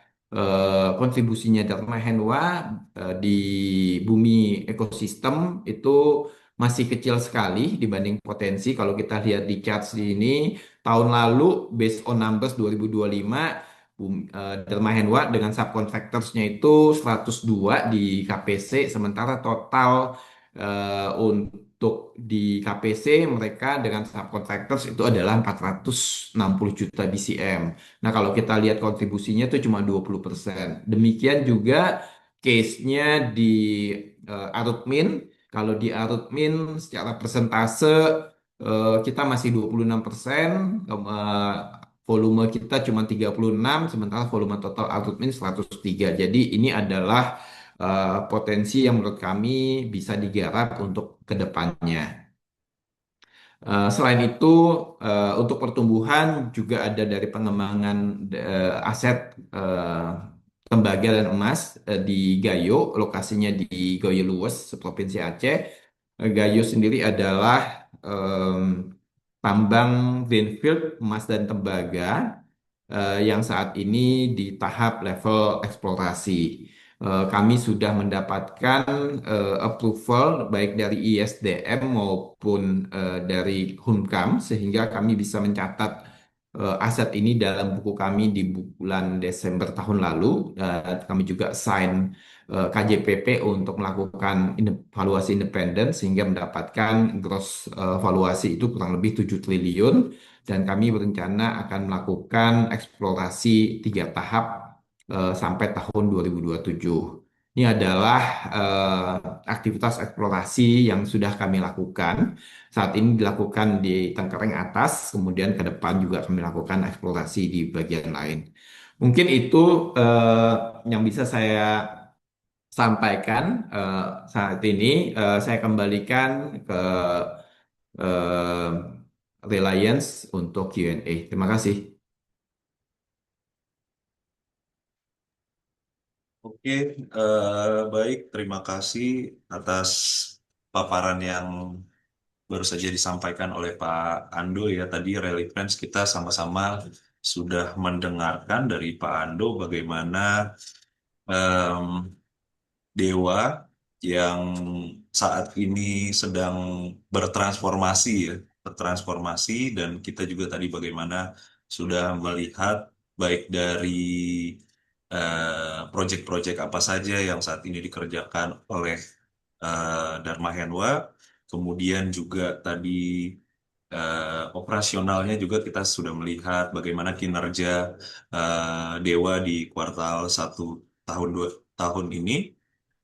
kontribusinya Dharma Henwa di bumi ekosistem itu masih kecil sekali dibanding potensi. Kalau kita lihat di chart ini tahun lalu based on numbers 2025 Dharma Henwa dengan subcontractorsnya itu 102 di KPC sementara total untuk di KPC mereka dengan subcontractors itu adalah 460 juta BCM. Nah, kalau kita lihat kontribusinya itu cuma 20%. Demikian juga case-nya di Arutmin. Kalau di Arutmin secara persentase kita masih 26%, volume kita cuma 36, sementara volume total Arutmin 103. Jadi ini adalah potensi yang menurut kami bisa digarap untuk ke depannya. Selain itu, untuk pertumbuhan juga ada dari pengembangan aset tembaga dan emas di Gayo, lokasinya di Gayo Luwes, Provinsi Aceh. Gayo sendiri adalah tambang greenfield emas dan tembaga yang saat ini di tahap level eksplorasi. Kami sudah mendapatkan approval baik dari ISDM maupun dari Hunkam sehingga kami bisa mencatat aset ini dalam buku kami di bulan Desember tahun lalu. Kami juga sign KJPP untuk melakukan valuasi independen sehingga mendapatkan gross valuasi itu kurang lebih 7 triliun dan kami berencana akan melakukan eksplorasi 3 tahap sampai tahun 2027. Ini adalah aktivitas eksplorasi yang sudah kami lakukan. Saat ini dilakukan di Tengkareng atas, kemudian ke depan juga kami lakukan eksplorasi di bagian lain. Mungkin itu eh, yang bisa saya sampaikan saat ini. Saya kembalikan ke eh, Reliance untuk Q&A. Terima kasih. Oke, baik. Terima kasih atas paparan yang baru saja disampaikan oleh Pak Ando ya. Tadi Rally Friends kita sama-sama sudah mendengarkan dari Pak Ando bagaimana em, Dewa yang saat ini sedang bertransformasi ya, bertransformasi dan kita juga tadi bagaimana sudah melihat baik dari proyek-proyek apa saja yang saat ini dikerjakan oleh Dharma Henwa, kemudian juga tadi operasionalnya juga kita sudah melihat bagaimana kinerja Dewa di kuartal 1 tahun ini.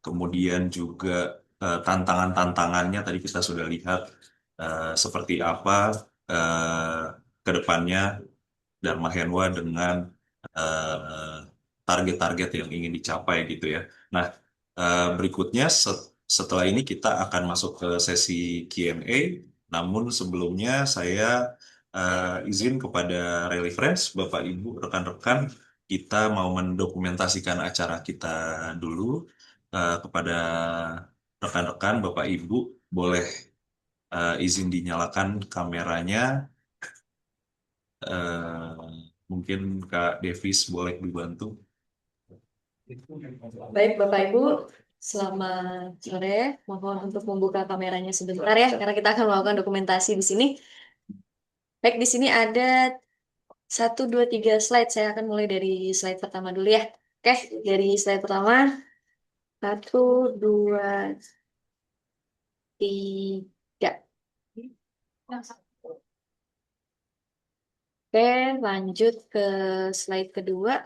Kemudian juga tantangan-tantangannya tadi kita sudah lihat seperti apa eh, ke depannya Dharma Henwa dengan eh, target-target yang ingin dicapai gitu ya. Nah, berikutnya setelah ini kita akan masuk ke sesi Q&A. Namun sebelumnya saya izin kepada Rally Friends, Bapak Ibu, rekan-rekan, kita mau mendokumentasikan acara kita dulu. Kepada rekan-rekan, Bapak Ibu, boleh izin dinyalakan kameranya. Eh, Mungkin Kak Devis boleh dibantu. Baik, Bapak Ibu, selamat sore. Mohon untuk membuka kameranya sebentar ya, karena kita akan melakukan dokumentasi di sini. Baik, di sini ada 1, 2, 3 slide. Saya akan mulai dari slide pertama dulu ya. Oke, dari slide pertama. 1, 2, 3. Oke, lanjut ke slide kedua.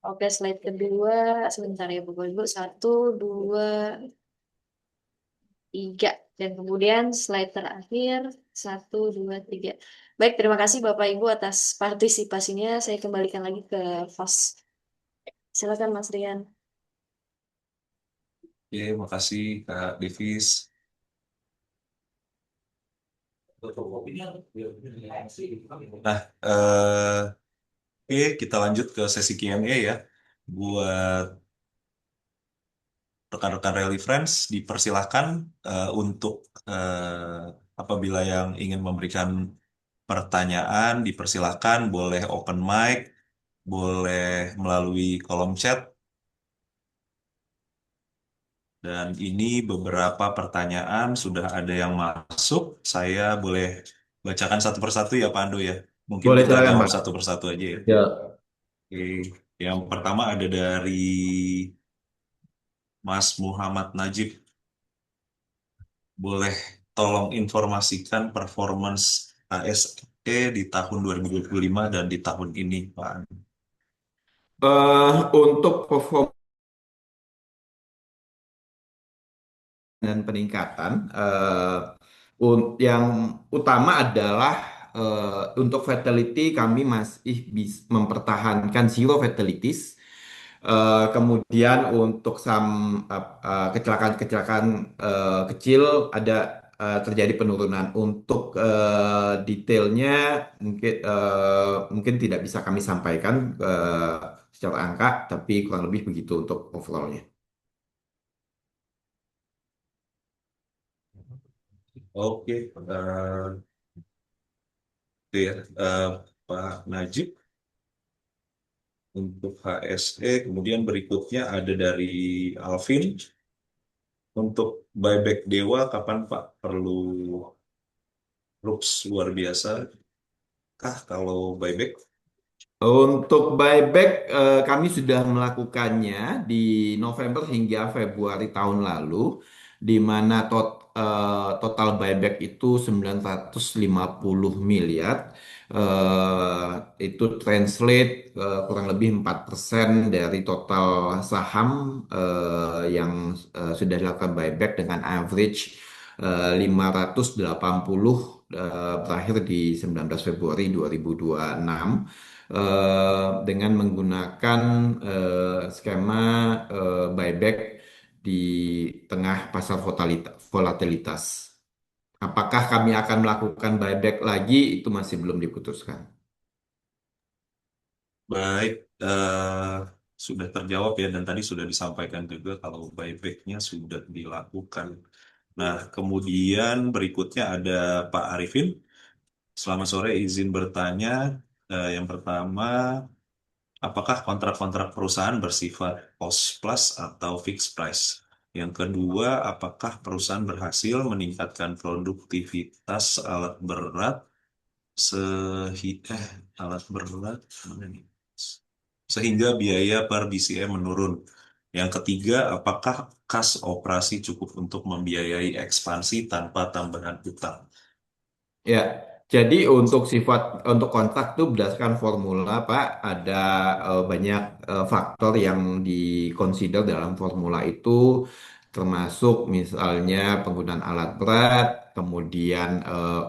Oke, slide kedua. Sebentar ya, Bapak Ibu. 1, 2, 3. Dan kemudian slide terakhir. 1, 2, 3. Baik, terima kasih Bapak Ibu atas partisipasinya. Saya kembalikan lagi ke FOS. Silakan Mas Rian. Oke, makasih Kak Devis. Nah, oke, kita lanjut ke sesi Q&A ya. Buat rekan-rekan Rally Friends, dipersilahkan untuk apabila yang ingin memberikan pertanyaan, dipersilahkan boleh open mic, boleh melalui kolom chat. Dan ini beberapa pertanyaan sudah ada yang masuk. Saya boleh bacakan satu persatu ya, Pak Ando ya. Mungkin Boleh kita silakan jawab Pak. satu persatu aja ya. Ya. Oke. Yang pertama ada dari Mas Muhammad Najib. Boleh tolong informasikan performance ASE di tahun 2025 dan di tahun ini, Pak. Untuk performa dan peningkatan, yang utama adalah untuk fatality kami masih bisa mempertahankan zero fatalities. Kemudian untuk kecelakaan-kecelakaan kecil ada terjadi penurunan. Untuk detailnya mungkin tidak bisa kami sampaikan secara angka, tapi kurang lebih begitu untuk overallnya. Oke, itu ya, Pak Najib untuk HSE. Kemudian berikutnya ada dari Alvin. Untuk buyback Dewa, kapan Pak perlu rups luar biasa kah kalau buyback? Untuk buyback, kami sudah melakukannya di November hingga Februari tahun lalu, di mana total buyback itu 950 miliar. Itu translate kurang lebih 4% dari total saham yang sudah dilakukan buyback dengan average 580 berakhir di 19 Februari 2026 dengan menggunakan skema buyback di tengah pasar volatilitas. Apakah kami akan melakukan buyback lagi? Itu masih belum diputuskan. Baik, sudah terjawab ya, dan tadi sudah disampaikan juga kalau buybacknya sudah dilakukan. Nah, kemudian berikutnya ada Pak Arifin. Selamat sore, izin bertanya. Yang pertama, apakah kontrak-kontrak perusahaan bersifat cost plus atau fixed price? Yang kedua, apakah perusahaan berhasil meningkatkan produktivitas alat berat sehingga alat berat mana nih? Sehingga biaya per BCM menurun. Yang ketiga, apakah kas operasi cukup untuk membiayai ekspansi tanpa tambahan utang? Ya, jadi untuk kontrak itu berdasarkan formula, Pak, ada banyak faktor yang dikonsider dalam formula itu, termasuk misalnya penggunaan alat berat, kemudian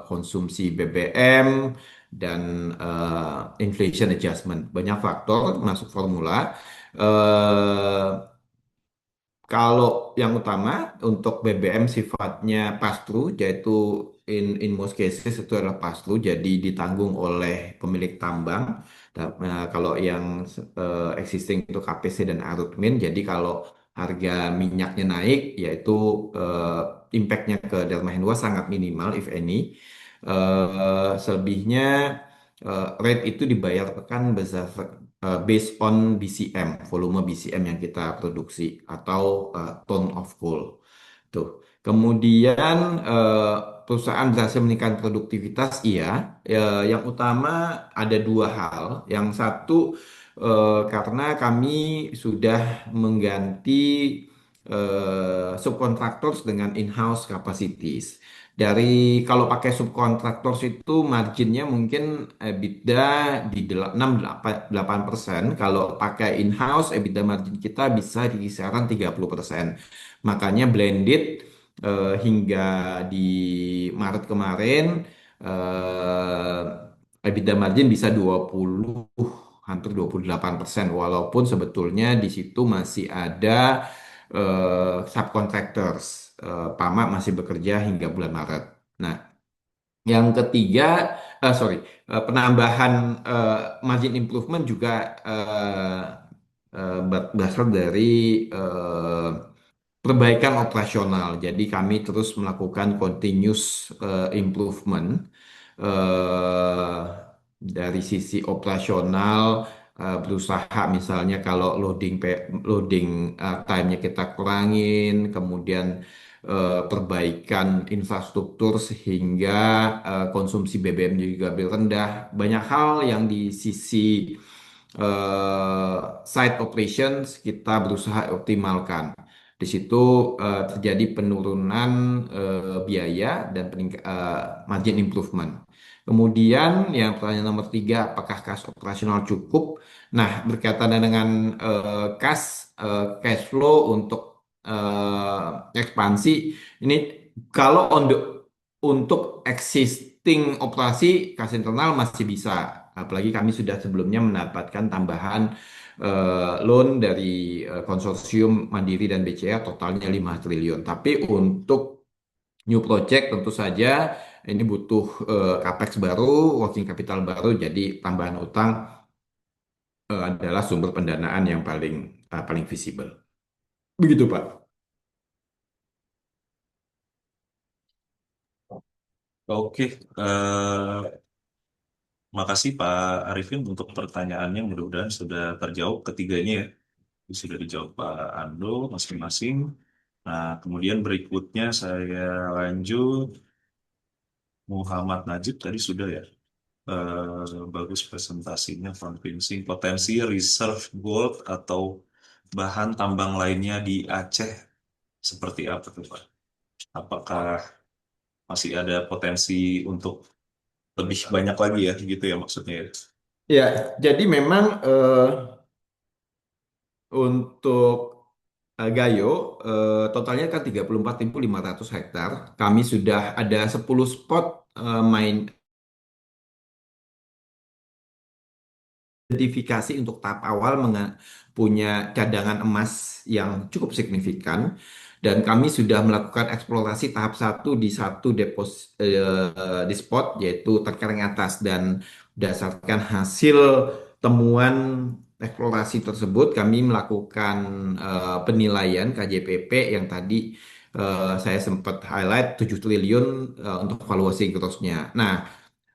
konsumsi BBM, dan inflation adjustment. Banyak faktor masuk formula. Eh, Kalau yang utama untuk BBM sifatnya pass-through, yaitu in most cases itu adalah pass-through, jadi ditanggung oleh pemilik tambang. Kalau yang existing itu KPC dan Arutmin, jadi kalau harga minyaknya naik, yaitu impact-nya ke Dharma Hendwa sangat minimal, if any. Selebihnya rate itu dibayarkan based on BCM, volume BCM yang kita produksi atau ton of coal. Tuh. Kemudian perusahaan berhasil meningkatkan produktivitas, iya. Yang utama ada dua hal. Yang satu karena kami sudah mengganti subkontraktor dengan in-house capacities. Dari kalau pakai subkontraktor itu marginnya mungkin EBITDA di 6-8%. Kalau pakai in-house EBITDA margin kita bisa di kisaran 30%. Makanya blended hingga di Maret kemarin EBITDA margin bisa 20, hampir 28%. Walaupun sebetulnya di situ masih ada subcontractors. PAMA masih bekerja hingga bulan Maret. Nah, Yang ketiga, sorry, penambahan margin improvement juga berasal dari eh, perbaikan operasional. Jadi kami terus melakukan continuous improvement eh, dari sisi operasional, berusaha misalnya kalau loading time-nya kita kurangin, kemudian perbaikan infrastruktur sehingga konsumsi BBM juga lebih rendah. Banyak hal yang di sisi site operations kita berusaha optimalkan. Di situ terjadi penurunan biaya dan margin improvement. Kemudian yang pertanyaan nomor tiga, apakah kas operasional cukup? Nah, berkaitan dengan cash flow untuk ekspansi, ini kalau untuk existing operasi kas internal masih bisa. Apalagi kami sudah sebelumnya mendapatkan tambahan loan dari konsorsium Mandiri dan BCA totalnya 5 triliun. Tapi untuk new project tentu saja ini butuh capex baru, working capital baru, jadi tambahan utang adalah sumber pendanaan yang paling visible. Begitu, Pak. Oke, makasih Pak Arifin untuk pertanyaannya. Mudah-mudahan sudah terjawab ketiganya ya. Sudah dijawab Pak Ando masing-masing. Nah, kemudian berikutnya saya lanjut. Muhammad Najib tadi sudah ya. Bagus presentasinya, convincing. Potensi reserve gold atau bahan tambang lainnya di Aceh seperti apa tuh Pak? Apakah masih ada potensi untuk lebih banyak lagi ya, gitu ya maksudnya ya? Ya, jadi memang untuk Gayo totalnya kan 34.500 hektar. Kami sudah ada 10 spot main identifikasi untuk tahap awal punya cadangan emas yang cukup signifikan dan kami sudah melakukan eksplorasi tahap satu di satu di spot yaitu Terkereng Atas dan berdasarkan hasil temuan eksplorasi tersebut kami melakukan penilaian KJPP yang tadi saya sempat highlight 7 triliun untuk valuasi grossnya. Nah,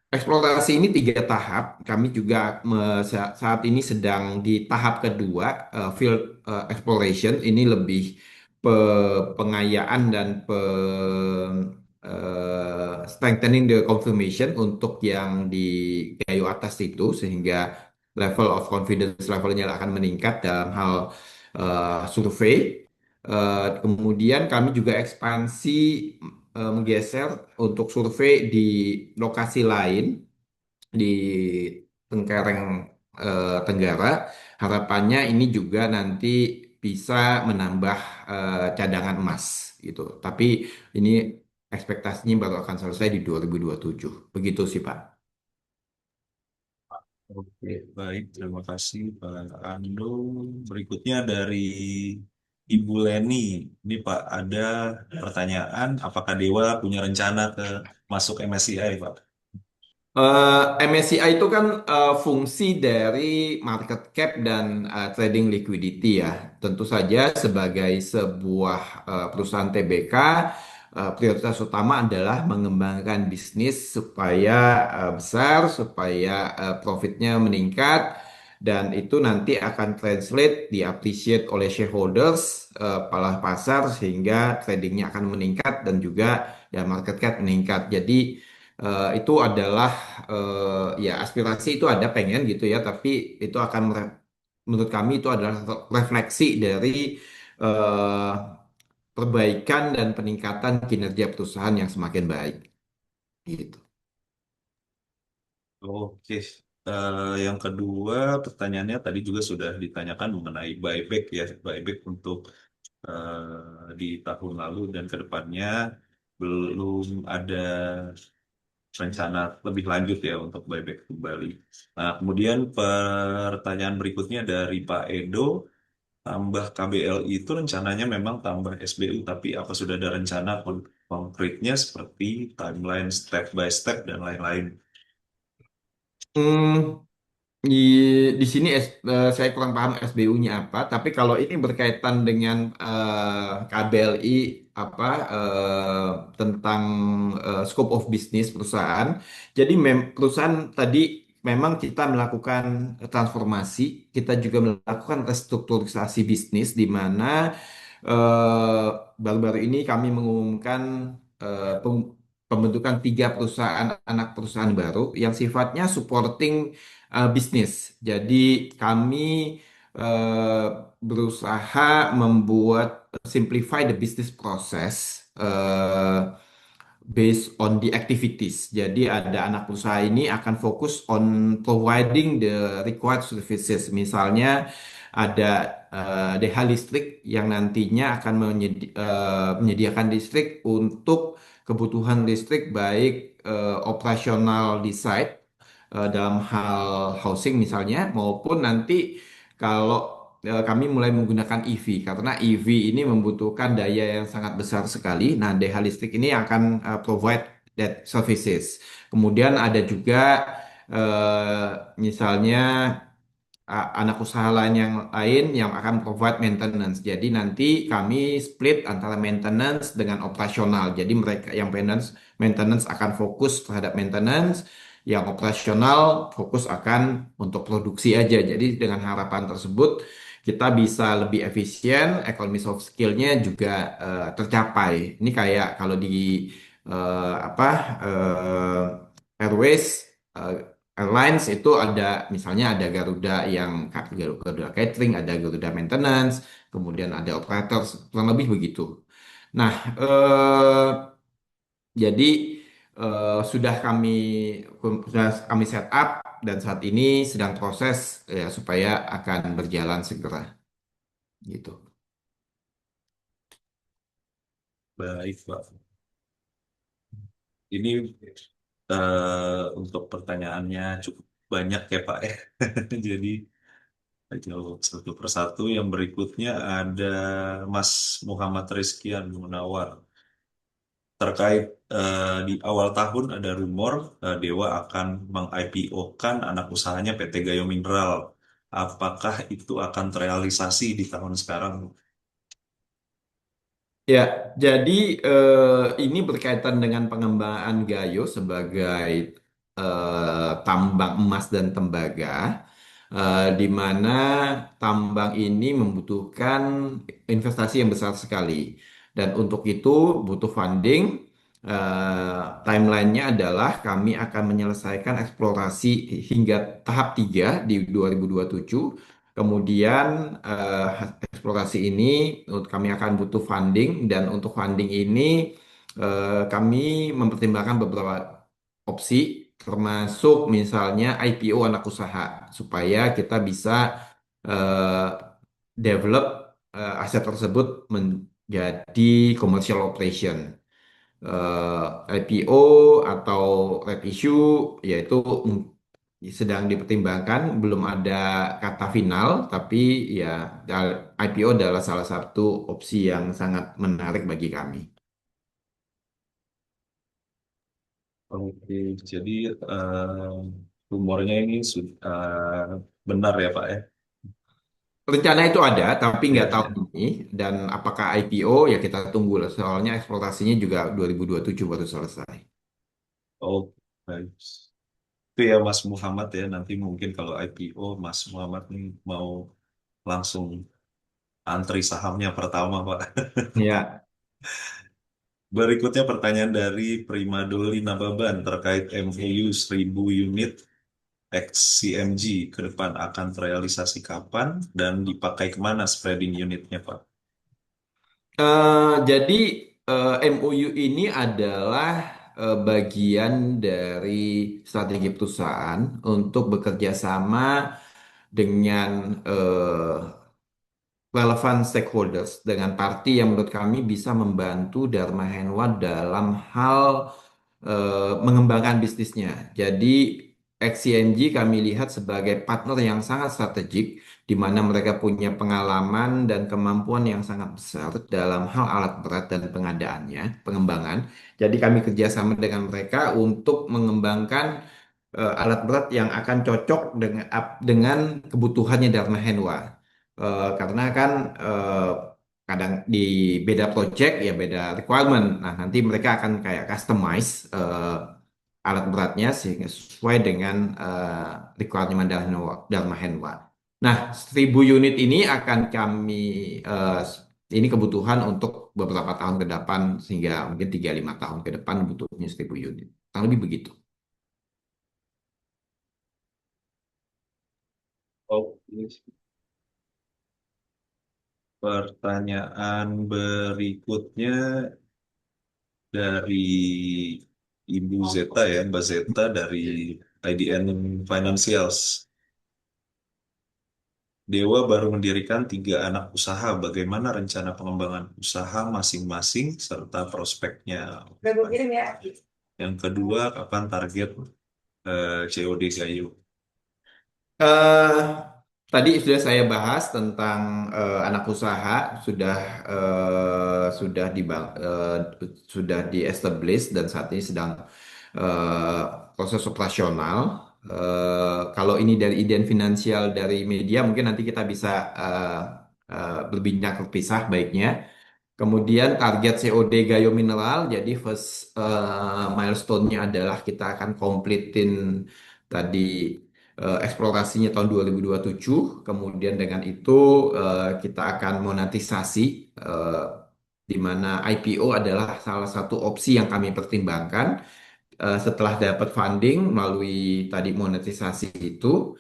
eksplorasi ini 3 tahap. Kami juga saat ini sedang di tahap kedua, field exploration. Ini lebih pengayaan dan strengthening the confirmation untuk yang di Gayo atas itu, sehingga level of confidence levelnya akan meningkat dalam hal survei. Kemudian kami juga ekspansi menggeser untuk survei di lokasi lain di Cengkareng Tenggara. Harapannya ini juga nanti bisa menambah cadangan emas gitu. Tapi ini ekspektasinya baru akan selesai di 2027. Begitu sih, Pak. Oke, baik. Terima kasih Pak Ando. Berikutnya dari Ibu Leni. Ini Pak, ada pertanyaan, apakah Dewa punya rencana ke masuk MSCI, Pak? MSCI itu kan fungsi dari market cap dan trading liquidity ya. Tentu saja sebagai sebuah perusahaan TBK, prioritas utama adalah mengembangkan bisnis supaya besar, supaya profitnya meningkat, dan itu nanti akan translate, di-appreciate oleh shareholders, pala pasar, sehingga tradingnya akan meningkat dan juga ya market cap meningkat. Jadi itu adalah ya aspirasi itu ada pengen gitu ya, tapi itu akan menurut kami itu adalah refleksi dari eh, perbaikan dan peningkatan kinerja perusahaan yang semakin baik gitu. Oke. Yang kedua, pertanyaannya tadi juga sudah ditanyakan mengenai buyback ya, buyback untuk di tahun lalu dan ke depannya belum ada rencana lebih lanjut ya untuk buyback kembali. Nah, kemudian pertanyaan berikutnya dari Pak Edo, tambah KBLI itu rencananya memang tambah SBU, tapi apa sudah ada rencana konkretnya seperti timeline step by step dan lain-lain. Hmm, Di, di sini saya kurang paham SBU-nya apa, tapi kalau ini berkaitan dengan KBLI apa tentang scope of business perusahaan. Jadi perusahaan tadi memang kita melakukan transformasi, kita juga melakukan restrukturisasi bisnis di mana eh, baru-baru ini kami mengumumkan pembentukan 3 perusahaan anak perusahaan baru yang sifatnya supporting bisnis. Jadi kami eh, berusaha membuat simplify the business process based on the activities. Jadi ada anak usaha ini akan fokus on providing the required services. Misalnya ada DH listrik yang nantinya akan menyediakan listrik untuk kebutuhan listrik baik operasional di site dalam hal housing misalnya maupun nanti kalau kami mulai menggunakan EV karena EV ini membutuhkan daya yang sangat besar sekali. Nah, DH listrik ini akan provide that services. Kemudian ada juga misalnya anak usaha lain yang akan provide maintenance. Jadi nanti kami split antara maintenance dengan operasional. Jadi mereka yang maintenance akan fokus terhadap maintenance, yang operasional fokus akan untuk produksi aja. Jadi dengan harapan tersebut kita bisa lebih efisien, economies of skill-nya juga tercapai. Ini kayak kalau di apa airways airlines itu ada misalnya ada Garuda yang Garuda catering, ada Garuda maintenance, kemudian ada operator kurang lebih begitu. Nah, jadi sudah kami set up dan saat ini sedang proses ya supaya akan berjalan segera gitu. Baik, Pak. Ini untuk pertanyaannya cukup banyak ya, Pak. Jadi saya jawab satu persatu. Yang berikutnya ada Mas Muhammad Rizkian Munawar. Terkait di awal tahun ada rumor Dewa akan meng-IPO-kan anak usahanya PT Gayo Mineral. Apakah itu akan terrealisasi di tahun sekarang? Ya, jadi ini berkaitan dengan pengembangan Gayo sebagai tambang emas dan tembaga, di mana tambang ini membutuhkan investasi yang besar sekali. Dan untuk itu butuh funding. Timelinenya adalah kami akan menyelesaikan eksplorasi hingga tahap 3 di 2027. Kemudian eksplorasi ini kami akan butuh funding dan untuk funding ini kami mempertimbangkan beberapa opsi termasuk misalnya IPO anak usaha supaya kita bisa eh, develop aset tersebut menjadi commercial operation. IPO atau right issue yaitu sedang dipertimbangkan, belum ada kata final, tapi ya IPO adalah salah satu opsi yang sangat menarik bagi kami. Oke, jadi rumornya ini benar ya, Pak ya? Rencana itu ada, tapi Iya, nggak tahu iya. ini. Dan apakah IPO ya kita tunggu lah. Soalnya eksplorasinya juga 2027 baru selesai. Oh, baik. Itu ya Mas Muhammad ya. Nanti mungkin kalau IPO Mas Muhammad nih mau langsung antri sahamnya pertama, Pak. Ya, Berikutnya pertanyaan dari Primadoli Nababan terkait MOU 1000 unit XCMG ke depan akan terrealisasi kapan dan dipakai kemana spreading unitnya, Pak? Jadi MOU ini adalah bagian dari strategi perusahaan untuk bekerja sama dengan relevan stakeholders, dengan parti yang menurut kami bisa membantu Dharma Henwa dalam hal mengembangkan bisnisnya. Jadi XCMG kami lihat sebagai partner yang sangat strategik di mana mereka punya pengalaman dan kemampuan yang sangat besar dalam hal alat berat dan pengadaannya, pengembangan. Jadi kami kerjasama dengan mereka untuk mengembangkan alat berat yang akan cocok dengan kebutuhannya Dharma Henwa. Karena kan kadang di beda project ya beda requirement. Nah, nanti mereka akan kayak customize alat beratnya sehingga sesuai dengan requirement Dharma Henwa. Nah, 1.000 unit ini akan kami eh, ini kebutuhan untuk beberapa tahun ke depan sehingga mungkin 3-5 tahun ke depan butuhnya 1.000 unit. Kurang lebih begitu. Oke. Pertanyaan berikutnya dari Ibu Zeta ya, Mbak Zeta dari IDN Financials. Dewa baru mendirikan 3 anak usaha. Bagaimana rencana pengembangan usaha masing-masing serta prospeknya? Yang kedua, kapan target COD Gayo? Eh, Tadi sudah saya bahas tentang anak usaha sudah sudah di establish dan saat ini sedang eh, proses operasional. Kalau ini dari iden finansial dari media mungkin nanti kita bisa berbincang terpisah baiknya. Kemudian target COD Gayo Mineral, jadi first milestone-nya adalah kita akan completein tadi eksplorasinya tahun 2027. Kemudian dengan itu kita akan monetisasi, eh, di mana IPO adalah salah satu opsi yang kami pertimbangkan setelah dapat funding melalui tadi monetisasi itu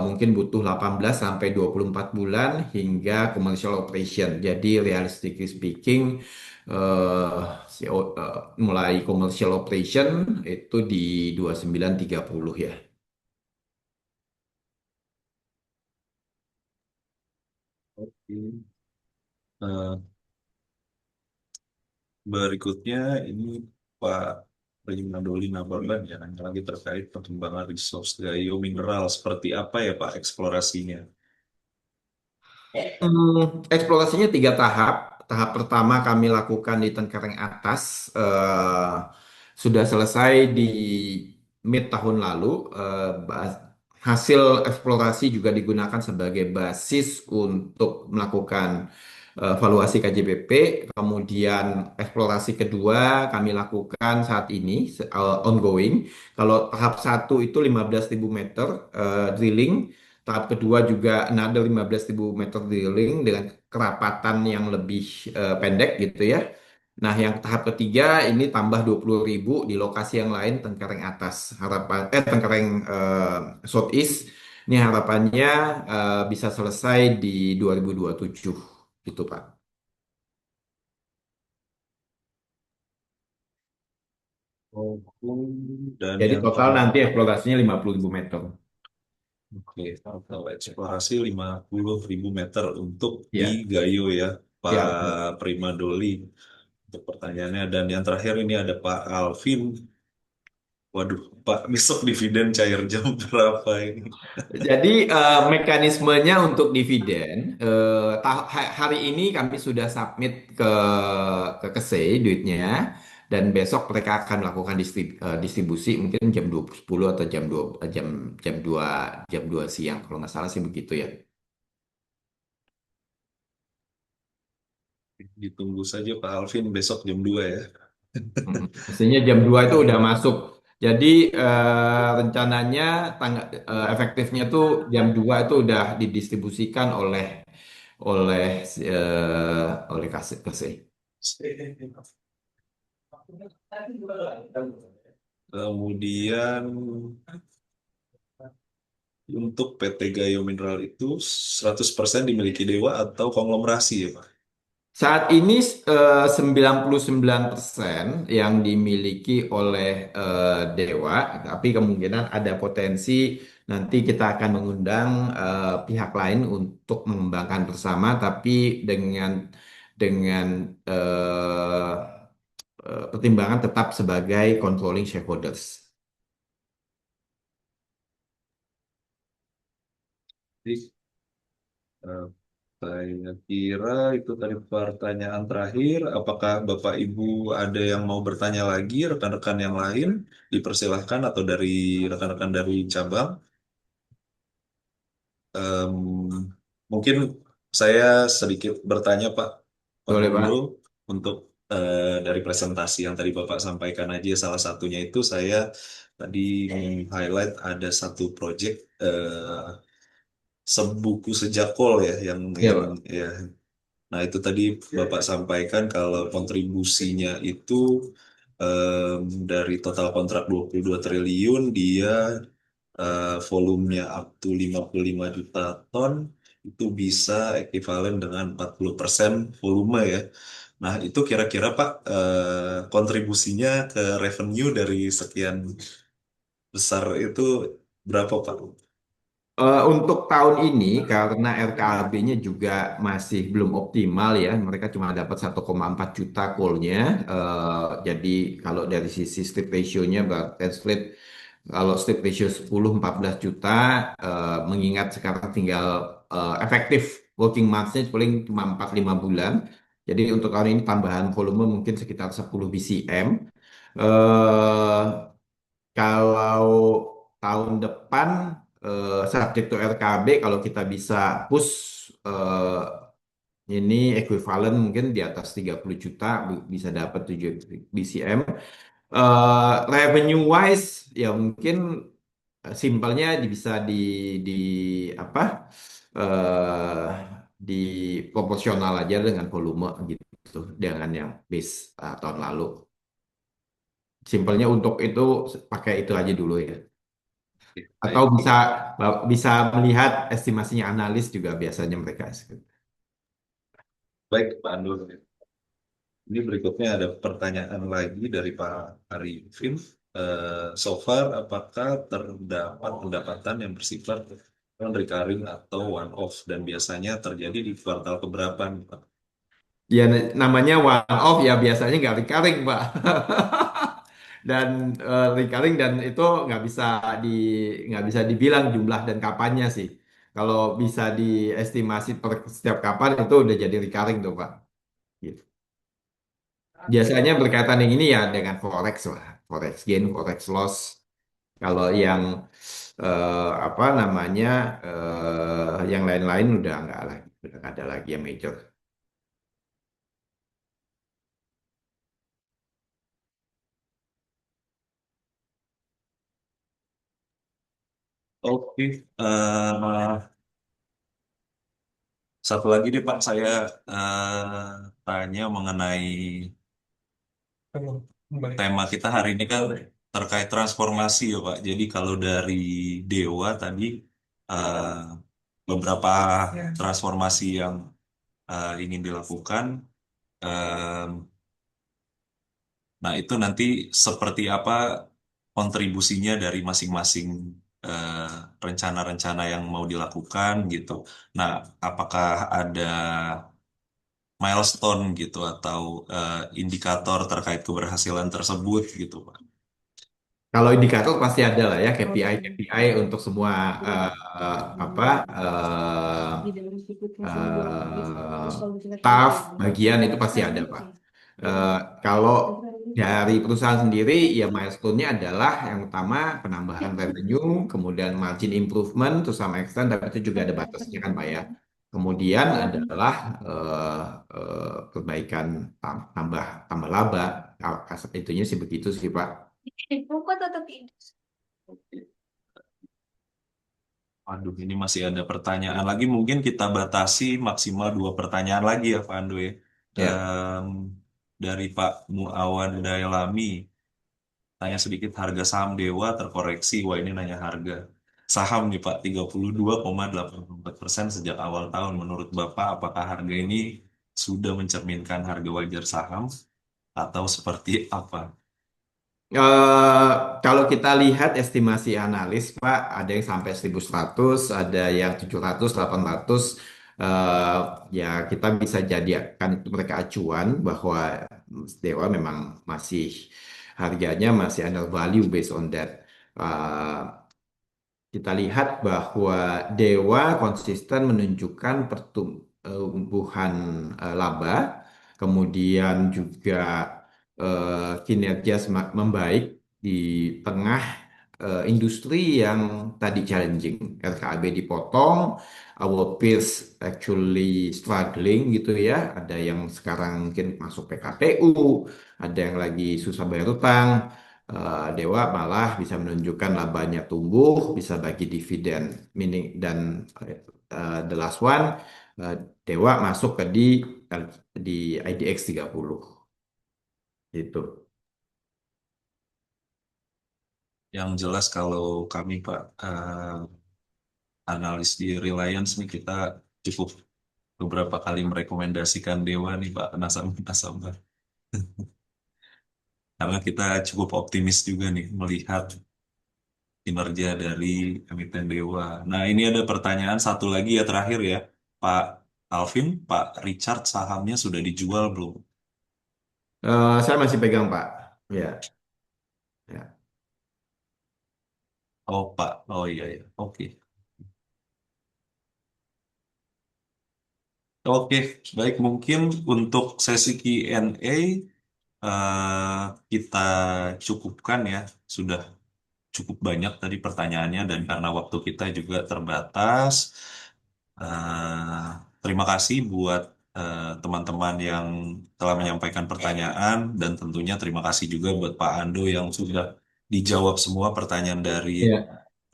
mungkin butuh 18 sampai 24 bulan hingga commercial operation. Jadi realistically speaking eh, mulai commercial operation itu di 29-30 ya. Oke. Eh, Berikutnya ini Pak Rimandoли Nababan ya, nanya lagi terkait perkembangan resource Gayo mineral. Seperti apa ya Pak eksplorasinya? Eksplorasinya 3 tahap. Tahap pertama kami lakukan di Tengkareng Atas, sudah selesai di mid tahun lalu. Hasil eksplorasi juga digunakan sebagai basis untuk melakukan valuasi KJBP. Kemudian eksplorasi kedua kami lakukan saat ini ongoing. Kalau tahap satu itu 15.000 meter drilling. Tahap kedua juga another 15.000 meter drilling dengan kerapatan yang lebih pendek gitu ya. Nah, yang tahap ketiga ini tambah 20.000 di lokasi yang lain Tengkareng Atas. Tengkareng Southeast. Ini harapannya bisa selesai di 2027 gitu, Pak. Oke. Dan Jadi yang total nanti terakhir, eksplorasinya 50.000 meter. oke, total eksplorasi 50.000 meter untuk di Ya, Gayo ya, ya betul. Pak Primadoli. Untuk pertanyaannya. Dan yang terakhir ini ada Pak Alvin. Waduh, Pak, besok dividen cair jam berapa ini? Jadi mekanismenya untuk dividen hari ini kami sudah submit ke KSE duitnya dan besok mereka akan melakukan distribusi mungkin jam 10 atau jam 2 siang kalau nggak salah sih begitu ya. Ditunggu saja Pak Alvin besok jam 2 ya. Mestinya jam 2 itu udah masuk. Jadi rencananya efektifnya tuh jam 2 itu udah didistribusikan oleh oleh KSE. Kemudian untuk PT Gayo Mineral itu 100% dimiliki Dewa atau konglomerasi ya Pak? Saat ini 99% yang dimiliki oleh Dewa, tapi kemungkinan ada potensi nanti kita akan mengundang pihak lain untuk mengembangkan bersama, tapi dengan eh, pertimbangan tetap sebagai controlling shareholders. Jadi Eh, Saya kira itu tadi pertanyaan terakhir. Apakah Bapak Ibu ada yang mau bertanya lagi, rekan-rekan yang lain? Dipersilahkan atau dari rekan-rekan dari cabang. Em, Mungkin saya sedikit bertanya, Pak Boleh, Pandu, Pak. untuk dari presentasi yang tadi Bapak sampaikan aja. Salah satunya itu saya tadi highlight ada satu project sebuku sejakol ya, Ya, yang Pak. ya. Nah, itu tadi Bapak sampaikan kalau kontribusinya itu dari total kontrak 22 triliun, dia volumenya up to 55 juta ton, itu bisa ekuivalen dengan 40% volume ya. Nah, itu kira-kira Pak, kontribusinya ke revenue dari sekian besar itu berapa Pak? Untuk tahun ini karena RKAB-nya juga masih belum optimal ya, mereka cuma dapat 1,4 juta call-nya. Jadi kalau dari sisi strip ratio-nya translate kalau strip ratio 10 14 juta, mengingat sekarang tinggal efektif working months-nya paling cuma 4 5 bulan. Jadi untuk tahun ini tambahan volume mungkin sekitar 10 BCM. Eh, Kalau tahun depan, subject to RKB, kalau kita bisa push ini ekuivalen mungkin di atas 30 juta, bisa dapat 7 BCM. Revenue wise ya mungkin simpelnya bisa di apa, eh di proporsional aja dengan volume gitu dengan yang base tahun lalu. Simpelnya untuk itu pakai itu aja dulu ya. Atau Baik, bisa bisa melihat estimasinya analis juga biasanya mereka. baik Pak Andur. Ini berikutnya ada pertanyaan lagi dari Pak Arifin. So far, apakah terdapat pendapatan yang bersifat non-recurring atau one-off dan biasanya terjadi di kuartal keberapa nih, Pak? Ya namanya one off ya biasanya nggak recurring Pak. Dan recurring dan itu di nggak bisa dibilang jumlah dan kapannya sih. Kalau bisa diestimasi per setiap kapan itu udah jadi recurring tuh Pak. Gitu. Biasanya berkaitan yang ini ya dengan forex lah, forex gain, forex loss. Kalau yang apa namanya, yang lain-lain udah nggak lagi, udah nggak ada lagi yang major. Oke, satu lagi deh Pak, saya tanya mengenai tema kita hari ini kan terkait transformasi ya Pak. Jadi kalau dari Dewa tadi eh, beberapa transformasi yang ingin dilakukan. Em, nah, itu nanti seperti apa kontribusinya dari masing-masing eh, rencana-rencana yang mau dilakukan gitu. Nah, apakah ada milestone gitu atau indikator terkait keberhasilan tersebut gitu, Pak? Kalau indikator pasti ada lah ya KPI untuk semua eh, apa eh, staff bagian itu pasti ada Pak. Eh, Kalau dari perusahaan sendiri ya milestone-nya adalah yang utama penambahan revenue, kemudian margin improvement to some extent, tapi itu juga ada batasnya kan Pak ya. Kemudian adalah perbaikan tambah tambah laba. Itunya sih begitu sih Pak. Aduh, ini masih ada pertanyaan lagi. Mungkin kita batasi maksimal 2 pertanyaan lagi ya, Pak Ando ya. Ya. Em, dari Pak Muawan Dailami, tanya sedikit harga saham Dewa terkoreksi. Wah, ini nanya harga saham nih Pak, 32,84% sejak awal tahun. Menurut Bapak, apakah harga ini sudah mencerminkan harga wajar saham atau seperti apa? Eh, Kalau kita lihat estimasi analis, Pak, ada yang sampai 1.100, ada yang 700, 800. Eh, Ya, kita bisa jadikan itu mereka acuan bahwa Dewa memang masih harganya masih under value based on that. Eh, kita lihat bahwa Dewa konsisten menunjukkan pertumbuhan laba, kemudian juga kinerja membaik di tengah industri yang tadi challenging. RKAB dipotong, our peers actually struggling gitu ya. Ada yang sekarang mungkin masuk PKPU, ada yang lagi susah bayar utang. Dewa malah bisa menunjukkan labanya tumbuh, bisa bagi dividen, meaning dan the last one, eh, Dewa masuk ke di IDX 30 itu. Yang jelas kalau kami Pak analis di Reliance nih kita cukup beberapa kali merekomendasikan Dewa nih Pak nasabah-nasabah. Karena kita cukup optimis juga nih melihat kinerja dari emiten Dewa. Nah, ini ada pertanyaan satu lagi ya terakhir ya. Pak Alvin, Pak Richard sahamnya sudah dijual belum? Saya masih pegang Pak. Ya, ya. Oh Pak, oh iya ya, oke. Oke, baik mungkin untuk sesi Q&A kita cukupkan ya. Sudah cukup banyak tadi pertanyaannya dan karena waktu kita juga terbatas, eh, terima kasih buat teman-teman yang telah menyampaikan pertanyaan dan tentunya terima kasih juga buat Pak Ando yang sudah dijawab semua pertanyaan dari Ya.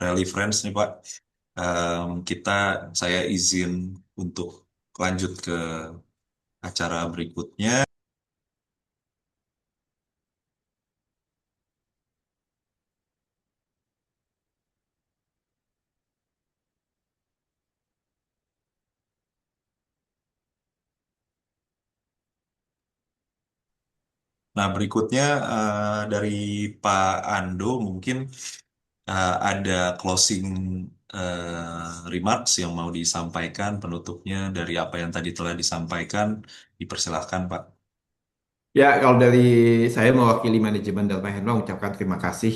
Rally Friends nih Pak. Kita saya izin untuk lanjut ke acara berikutnya. Nah, berikutnya dari Pak Ando mungkin ada closing remarks yang mau disampaikan penutupnya dari apa yang tadi telah disampaikan. Dipersilahkan, Pak. Ya, kalau dari saya mewakili manajemen Dharma Hendra mengucapkan terima kasih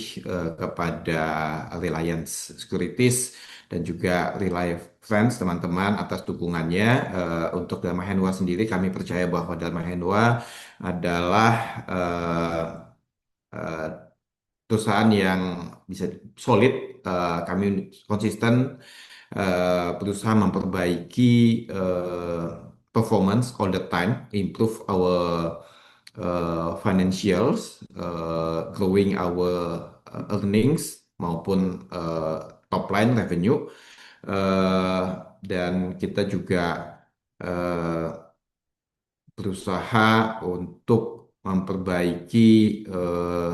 kepada Reliance Securities dan juga Reliance Friends teman-teman atas dukungannya. Untuk Dharma Hendra sendiri kami percaya bahwa Dharma Hendra adalah eh, perusahaan yang bisa solid. Kami konsisten berusaha memperbaiki performance all the time, improve our financials, growing our earnings maupun top line revenue. Eh, dan kita juga eh, berusaha untuk memperbaiki eh,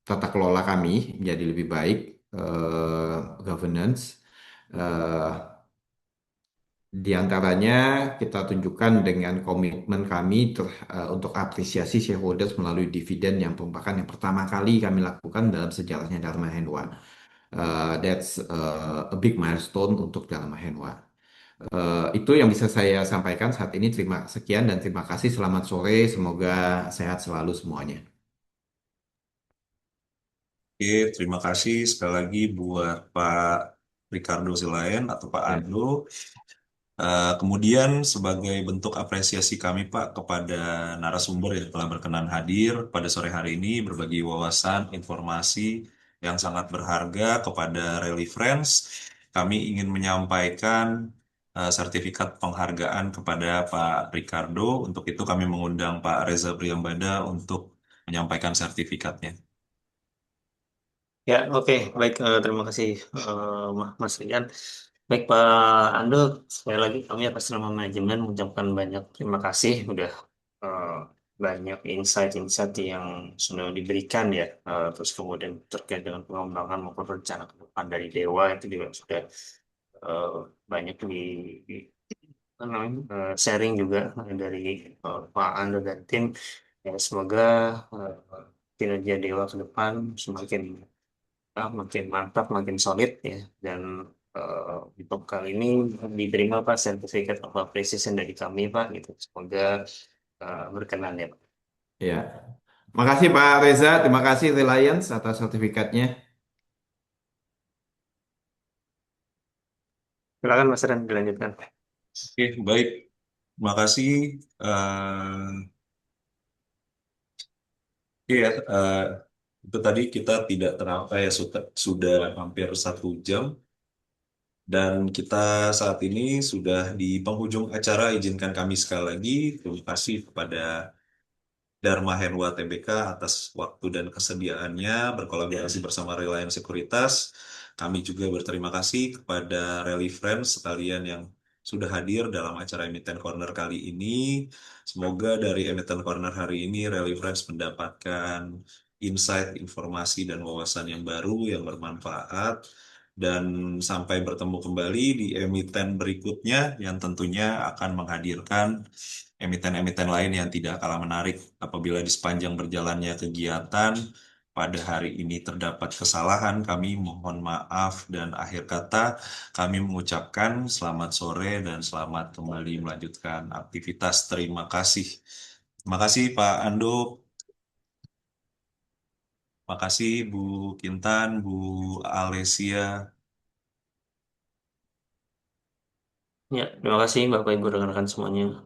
tata kelola kami menjadi lebih baik, governance. Eh, Di antaranya kita tunjukkan dengan komitmen kami untuk apresiasi shareholders melalui dividen yang merupakan yang pertama kali kami lakukan dalam sejarahnya Dharma Hendwa. That's a big milestone untuk Dharma Hendwa. Itu yang bisa saya sampaikan saat ini. Terima sekian dan terima kasih. Selamat sore. Semoga sehat selalu semuanya. Oke, terima kasih sekali lagi buat Pak Ricardo Silaen atau Pak Ya. Ando. Kemudian sebagai bentuk apresiasi kami Pak kepada narasumber yang telah berkenan hadir pada sore hari ini berbagi wawasan, informasi yang sangat berharga kepada Rally Friends, kami ingin menyampaikan sertifikat penghargaan kepada Pak Ricardo. Untuk itu kami mengundang Pak Reza Priyambada untuk menyampaikan sertifikatnya. Ya, oke, baik. Terima kasih, Mas Rian. Baik, Pak Ando, sekali lagi kami atas nama manajemen mengucapkan banyak terima kasih udah eh, banyak insight-insight yang sudah diberikan ya. Terus kemudian terkait dengan pengembangan maupun rencana ke depan dari Dewa itu juga sudah eh, banyak apa namanya, sharing juga dari Pak Ando dan tim. Ya, semoga eh, kinerja Dewa ke depan semakin makin mantap, makin solid ya. Dan untuk kali ini diterima Pak sertifikat of appreciation dari kami Pak gitu. Semoga berkenan ya Pak. Ya. Makasih Pak Reza. Terima kasih Reliance atas sertifikatnya. Silakan Mas Ren dilanjutkan. Oke, baik. Terima kasih. Iya, itu tadi kita tidak terangkai ya sudah hampir 1 jam dan kita saat ini sudah di penghujung acara. Izinkan kami sekali lagi terima kasih kepada Dharma Henwa Tbk atas waktu dan kesediaannya berkolaborasi bersama Reliance Sekuritas. Kami juga berterima kasih kepada Rally Friends sekalian yang sudah hadir dalam acara Emiten Corner kali ini. Semoga dari Emiten Corner hari ini Rally Friends mendapatkan insight, informasi, dan wawasan yang baru yang bermanfaat. Dan sampai bertemu kembali di emiten berikutnya yang tentunya akan menghadirkan emiten-emiten lain yang tidak kalah menarik. Apabila di sepanjang berjalannya kegiatan pada hari ini terdapat kesalahan, kami mohon maaf dan akhir kata kami mengucapkan selamat sore dan selamat kembali melanjutkan aktivitas. Terima kasih. Terima kasih Pak Ando, terima kasih Bu Kintan, Bu Alesia. Ya, terima kasih Bapak Ibu rekan-rekan semuanya.